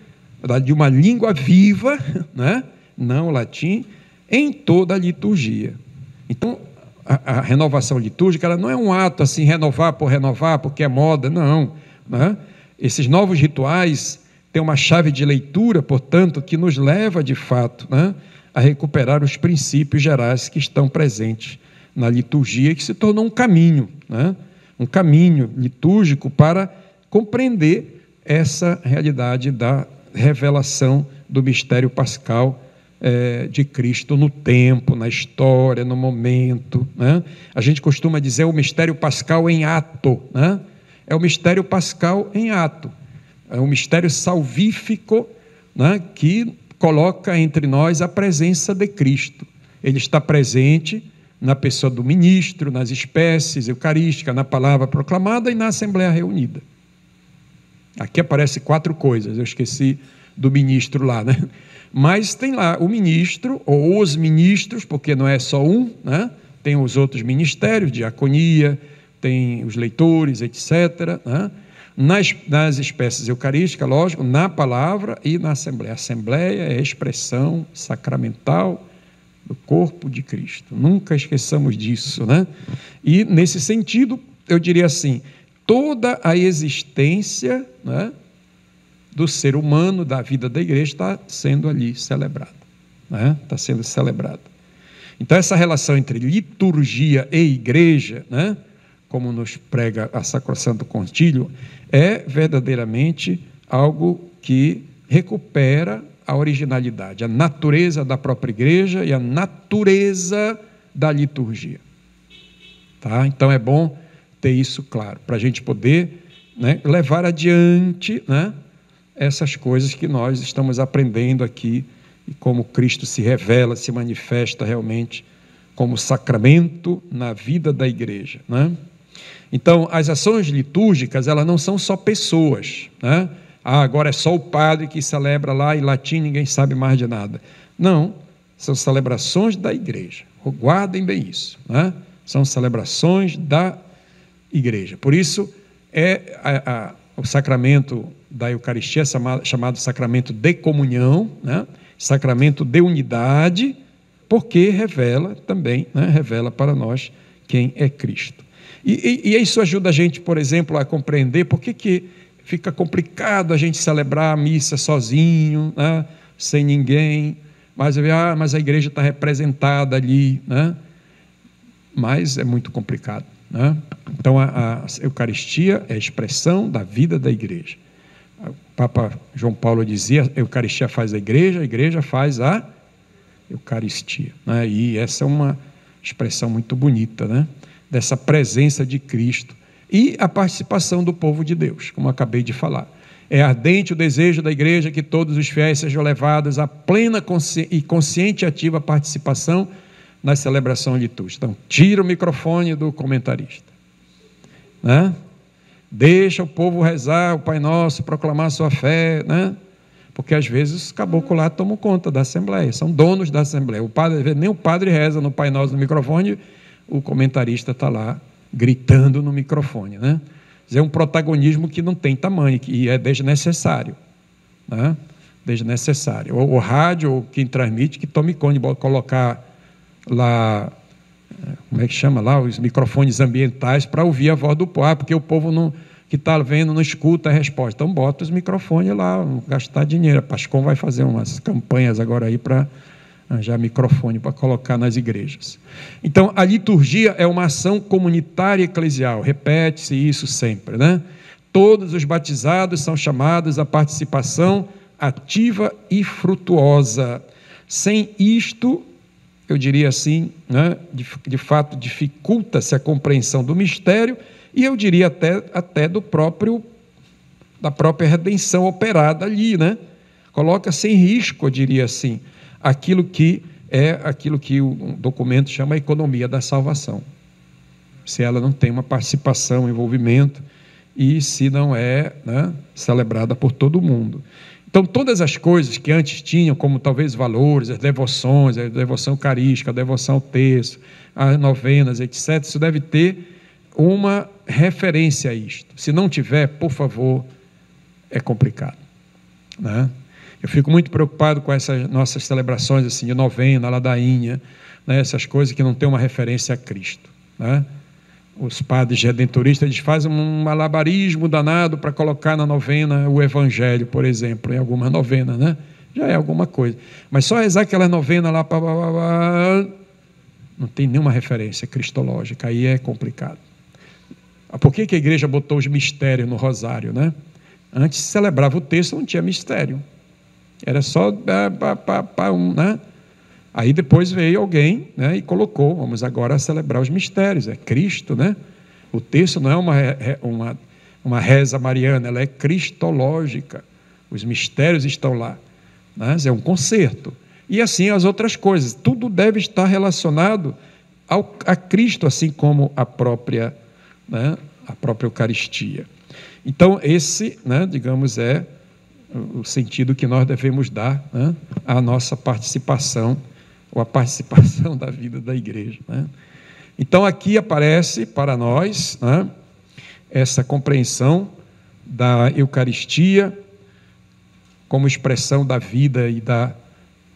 de uma língua viva, né? Não o latim, em toda a liturgia. Então, a renovação litúrgica, ela não é um ato assim, renovar, porque é moda, não, né? Esses novos rituais têm uma chave de leitura, portanto, que nos leva, de fato, né, a recuperar os princípios gerais que estão presentes na liturgia, que se tornou um caminho, né? Um caminho litúrgico para compreender essa realidade da revelação do mistério pascal de Cristo no tempo, na história, no momento, né? A gente costuma dizer o mistério pascal em ato, né? É o mistério pascal em ato, é um mistério salvífico, né, que coloca entre nós a presença de Cristo. Ele está presente na pessoa do ministro, nas espécies eucarísticas, na palavra proclamada e na Assembleia reunida. Aqui aparece 4 coisas, eu esqueci do ministro lá, né? Mas tem lá o ministro, ou os ministros, porque não é só um, né? Tem os outros ministérios, diaconia, tem os leitores, etc., né? Nas espécies eucarísticas, lógico, na palavra e na Assembleia. A Assembleia é a expressão sacramental do corpo de Cristo. Nunca esqueçamos disso, né? E, nesse sentido, eu diria assim, toda a existência, né, do ser humano, da vida da igreja, está sendo ali celebrada, né? Está sendo celebrada. Então, essa relação entre liturgia e igreja, né, como nos prega a Sacrosanto Concílio, é verdadeiramente algo que recupera a originalidade, a natureza da própria igreja e a natureza da liturgia. Tá? Então, é bom ter isso claro, para a gente poder, né, levar adiante, né, essas coisas que nós estamos aprendendo aqui, e como Cristo se revela, se manifesta realmente como sacramento na vida da igreja, né? Então, as ações litúrgicas, elas não são só pessoas, né? Agora é só o padre que celebra lá em latim, ninguém sabe mais de nada. Não, são celebrações da igreja. Guardem bem isso, né? São celebrações da igreja. Por isso, o sacramento da Eucaristia é chamado sacramento de comunhão, né? Sacramento de unidade, porque revela também, né? Revela para nós quem é Cristo. E isso ajuda a gente, por exemplo, a compreender por que fica complicado a gente celebrar a missa sozinho, né? Sem ninguém, mas a igreja está representada ali, né? Mas é muito complicado, né? Então, a Eucaristia é a expressão da vida da igreja. O Papa João Paulo dizia, a Eucaristia faz a igreja faz a Eucaristia, né? E essa é uma expressão muito bonita, né? Dessa presença de Cristo e a participação do povo de Deus, como acabei de falar. É ardente o desejo da igreja que todos os fiéis sejam levados à plena e consciente e ativa participação na celebração litúrgica. Então, tira o microfone do comentarista, né? Deixa o povo rezar o Pai Nosso, proclamar a sua fé, né? Porque às vezes os caboclos lá tomam conta da Assembleia, são donos da Assembleia. Nem o padre reza no Pai Nosso no microfone, o comentarista está lá gritando no microfone, né? É um protagonismo que não tem tamanho, que é desnecessário, né? Desnecessário. O rádio, ou quem transmite, que tome conta de colocar lá, como é que chama lá, os microfones ambientais para ouvir a voz do povo, porque o povo que está vendo não escuta a resposta. Então bota os microfones lá, não gastar dinheiro. A Pascom vai fazer umas campanhas agora aí para arranjar microfone para colocar nas igrejas. Então, a liturgia é uma ação comunitária eclesial, repete-se isso sempre, né? Todos os batizados são chamados à participação ativa e frutuosa. Sem isto, eu diria assim, né, de fato, dificulta-se a compreensão do mistério e eu diria até da própria redenção operada ali, né? Coloca-se em risco, eu diria assim, aquilo que o documento chama a economia da salvação, se ela não tem uma participação, envolvimento, e se não é, né, celebrada por todo mundo. Então, todas as coisas que antes tinham, como talvez valores, as devoções, a devoção eucarística, a devoção ao texto, as novenas, etc., isso deve ter uma referência a isto. Se não tiver, por favor, é complicado, né? Eu fico muito preocupado com essas nossas celebrações assim, de novena, ladainha, né, essas coisas que não têm uma referência a Cristo, né? Os padres redentoristas, eles fazem um malabarismo danado para colocar na novena o Evangelho, por exemplo, em algumas novenas, né? Já é alguma coisa. Mas só rezar aquela novena lá, não tem nenhuma referência cristológica, aí é complicado. Por que a igreja botou os mistérios no rosário, né? Antes se celebrava o texto, não tinha mistério. Era só né? Aí depois veio alguém, né, e colocou, vamos agora celebrar os mistérios, é Cristo, né? O texto não é uma reza mariana, ela é cristológica. Os mistérios estão lá, né? É um concerto. E assim as outras coisas, tudo deve estar relacionado a Cristo, assim como a própria, né, a própria Eucaristia. Então esse, né, digamos, é o sentido que nós devemos dar, né, à nossa participação, ou a participação da vida da igreja, né? Então aqui aparece para nós, né, essa compreensão da Eucaristia como expressão da vida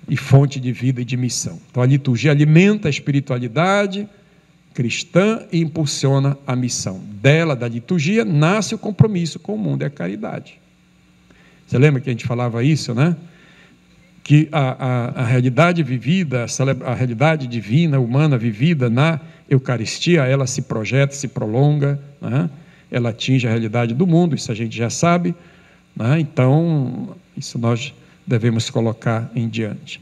e fonte de vida e de missão. Então a liturgia alimenta a espiritualidade cristã e impulsiona a missão. Dela, da liturgia, nasce o compromisso com o mundo e a caridade. Você lembra que a gente falava isso, né? Que a realidade vivida, a realidade divina, humana vivida na Eucaristia, ela se projeta, se prolonga, né? Ela atinge a realidade do mundo, isso a gente já sabe, né? Então, isso nós devemos colocar em diante.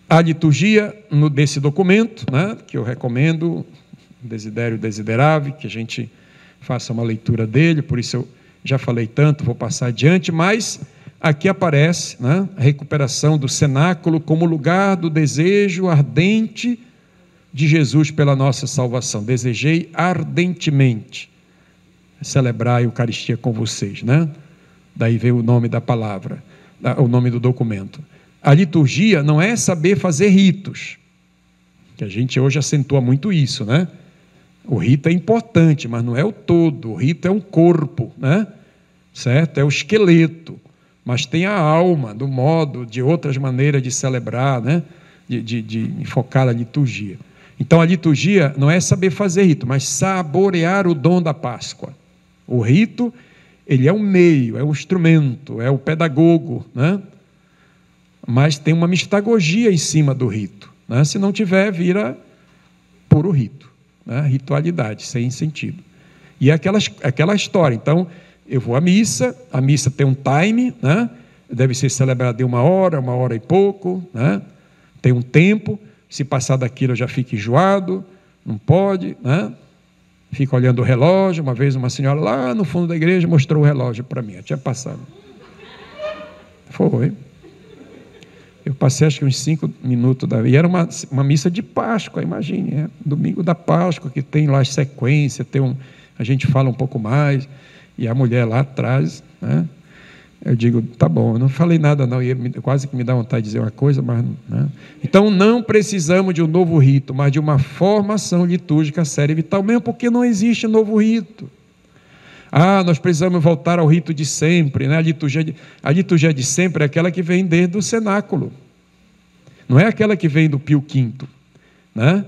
A liturgia desse documento, né, que eu recomendo, Desidério Desiderave, que a gente faça uma leitura dele, por isso eu já falei tanto, vou passar adiante, mas aqui aparece, né, a recuperação do cenáculo como lugar do desejo ardente de Jesus pela nossa salvação. Desejei ardentemente celebrar a Eucaristia com vocês, né? Daí veio o nome da palavra, o nome do documento. A liturgia não é saber fazer ritos, que a gente hoje acentua muito isso, né? O rito é importante, mas não é o todo. O rito é um corpo, né? Certo? É o esqueleto. Mas tem a alma, do modo, de outras maneiras de celebrar, né? de enfocar a liturgia. Então a liturgia não é saber fazer rito, mas saborear o dom da Páscoa. O rito, ele é um meio, é um instrumento, é o pedagogo, né? Mas tem uma mistagogia em cima do rito, né? Se não tiver, vira puro rito, né? Ritualidade, sem sentido. E é aquela história. Então, eu vou à missa, a missa tem um time, né? Deve ser celebrada em 1 hora e pouco, né? Tem um tempo, se passar daquilo eu já fico enjoado, não pode, né? Fica olhando o relógio. Uma vez uma senhora lá no fundo da igreja mostrou o relógio para mim, eu tinha passado. Foi. Eu passei acho que uns 5 minutos, e era uma missa de Páscoa, imagine, domingo da Páscoa, que tem lá a sequência, a gente fala um pouco mais, e a mulher lá atrás, né? Eu digo, tá bom, eu não falei nada não, quase que me dá vontade de dizer uma coisa, mas... Né? Então não precisamos de um novo rito, mas de uma formação litúrgica séria e vital, mesmo porque não existe novo rito. Nós precisamos voltar ao rito de sempre, né? A liturgia de sempre é aquela que vem desde o cenáculo, não é aquela que vem do Pio V, né?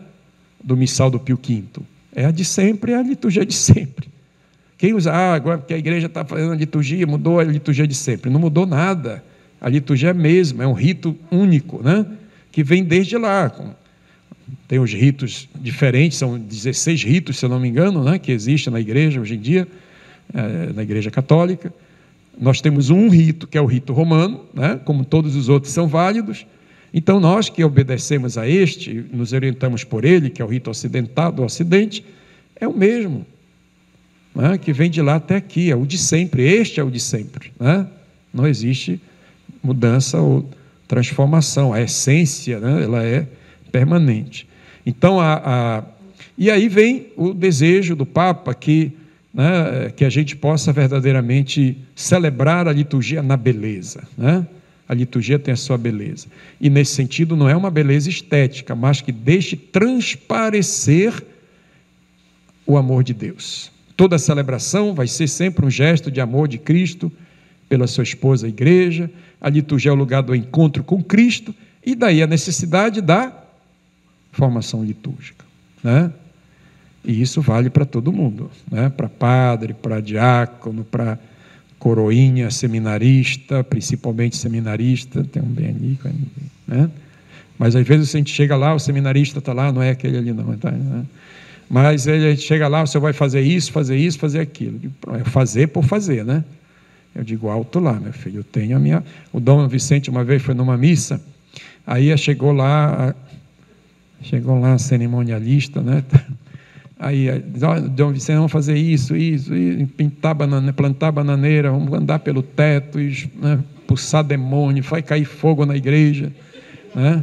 Do missal do Pio V, é a de sempre, é a liturgia de sempre. Quem usa, agora porque a igreja está fazendo a liturgia, mudou a liturgia de sempre. Não mudou nada, a liturgia é a mesma, é um rito único, né? Que vem desde lá. Tem os ritos diferentes, são 16 ritos, se eu não me engano, né? Que existem na igreja hoje em dia, na igreja católica. Nós temos um rito, que é o rito romano, né? Como todos os outros são válidos. Então nós que obedecemos a este, nos orientamos por ele, que é o rito ocidental do Ocidente, é o mesmo, né? Que vem de lá até aqui, é o de sempre, este é o de sempre, né? Não existe mudança ou transformação, a essência, né? Ela é permanente. Então, e aí vem o desejo do Papa que a gente possa verdadeiramente celebrar a liturgia na beleza, né? A liturgia tem a sua beleza, e nesse sentido não é uma beleza estética, mas que deixe transparecer o amor de Deus. Toda celebração vai ser sempre um gesto de amor de Cristo pela sua esposa, a igreja. A liturgia é o lugar do encontro com Cristo, e daí a necessidade da formação litúrgica, né? E isso vale para todo mundo, né? Para padre, para diácono, para coroinha, seminarista, principalmente seminarista, tem um bem ali, né? Mas às vezes a gente chega lá, o seminarista está lá, não é aquele ali não, tá, né? Mas ele chega lá, você vai fazer isso, fazer aquilo. É fazer por fazer, né? Eu digo alto lá, meu filho, eu tenho a minha... O Dom Vicente uma vez foi numa missa, aí chegou lá a cerimonialista, né? Aí, Dom Vicente, vamos fazer isso, plantar bananeira, vamos andar pelo teto, né, pulsar demônio, vai cair fogo na igreja, né?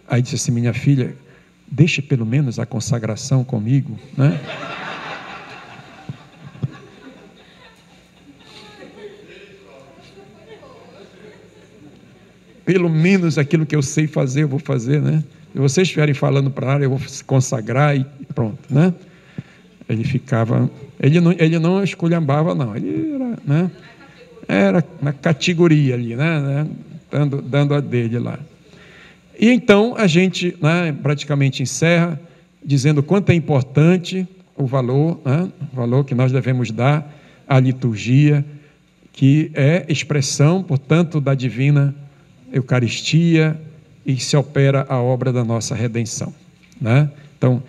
Aí disse assim, minha filha, deixe pelo menos a consagração comigo, né? Pelo menos aquilo que eu sei fazer, eu vou fazer, né? Se vocês estiverem falando para ela, eu vou se consagrar e pronto, né? Ele ficava, ele não esculhambava, não, ele era, né? Era na categoria ali, né? Dando a dele lá. E então a gente, né, praticamente encerra dizendo quanto é importante o valor, né? O valor que nós devemos dar à liturgia, que é expressão, portanto, da divina Eucaristia e se opera a obra da nossa redenção, né? Então,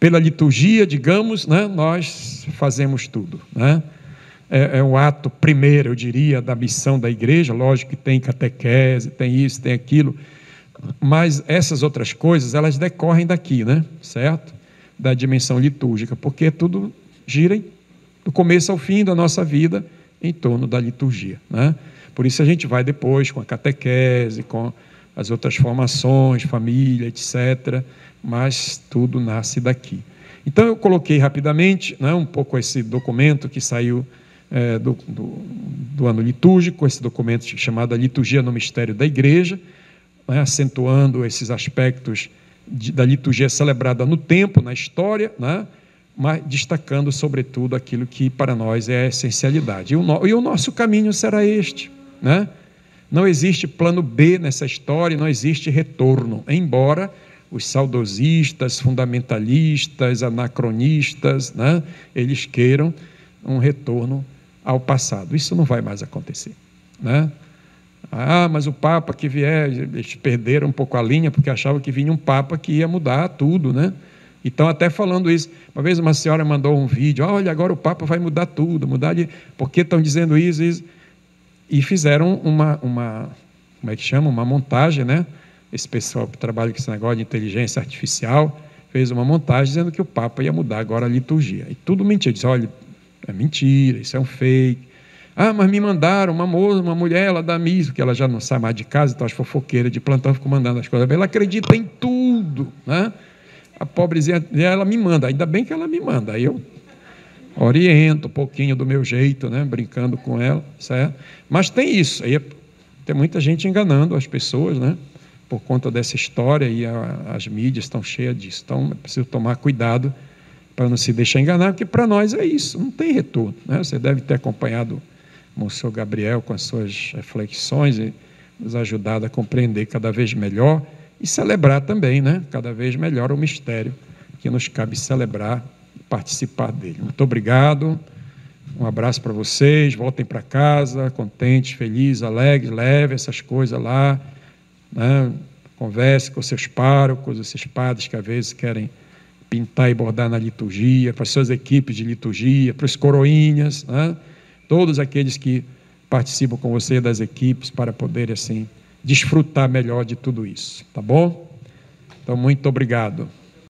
pela liturgia, digamos, né, nós fazemos tudo, né? É um ato primeiro, eu diria, da missão da igreja. Lógico que tem catequese, tem isso, tem aquilo, mas essas outras coisas, elas decorrem daqui, né? Certo? Da dimensão litúrgica, porque tudo gira do começo ao fim da nossa vida em torno da liturgia, né? Por isso a gente vai depois com a catequese, com as outras formações, família, etc., mas tudo nasce daqui. Então eu coloquei rapidamente, né, um pouco esse documento que saiu do ano litúrgico, esse documento chamado Liturgia no Mistério da Igreja, né, acentuando esses aspectos da liturgia celebrada no tempo, na história, né, mas destacando sobretudo aquilo que para nós é a essencialidade. E o nosso caminho será este, né? Não existe plano B nessa história, não existe retorno, embora os saudosistas, fundamentalistas, anacronistas, né, eles queiram um retorno ao passado. Isso não vai mais acontecer, né? Mas o Papa que vier, eles perderam um pouco a linha, porque achavam que vinha um Papa que ia mudar tudo, né? Então, até falando isso, uma vez uma senhora mandou um vídeo, olha, agora o Papa vai mudar tudo, porque estão dizendo isso, e fizeram como é que chama? Uma montagem, né? Esse pessoal que trabalha com esse negócio de inteligência artificial fez uma montagem dizendo que o Papa ia mudar agora a liturgia. E tudo mentira. Disse, olha, é mentira, isso é um fake. Mas me mandaram uma mulher, ela da missa, que ela já não sai mais de casa, então as fofoqueiras de plantão ficam mandando as coisas. Ela acredita em tudo, né? A pobrezinha, ela me manda, ainda bem que ela me manda. Aí eu oriento um pouquinho do meu jeito, né? Brincando com ela, certo? Mas tem isso, aí tem muita gente enganando as pessoas, né? Por conta dessa história, e as mídias estão cheias disso. Então, é preciso tomar cuidado para não se deixar enganar, porque para nós é isso, não tem retorno, né? Você deve ter acompanhado o Monsenhor Gabriel com as suas reflexões e nos ajudado a compreender cada vez melhor e celebrar também, né? Cada vez melhor o mistério que nos cabe celebrar, participar dele. Muito obrigado, um abraço para vocês, voltem para casa, contentes, felizes, alegres, leve essas coisas lá, né? Converse com seus párocos, esses padres que às vezes querem pintar e bordar na liturgia, para as suas equipes de liturgia, para os coroinhas, né? Todos aqueles que participam com você das equipes, para poderem assim desfrutar melhor de tudo isso, tá bom? Então, muito obrigado.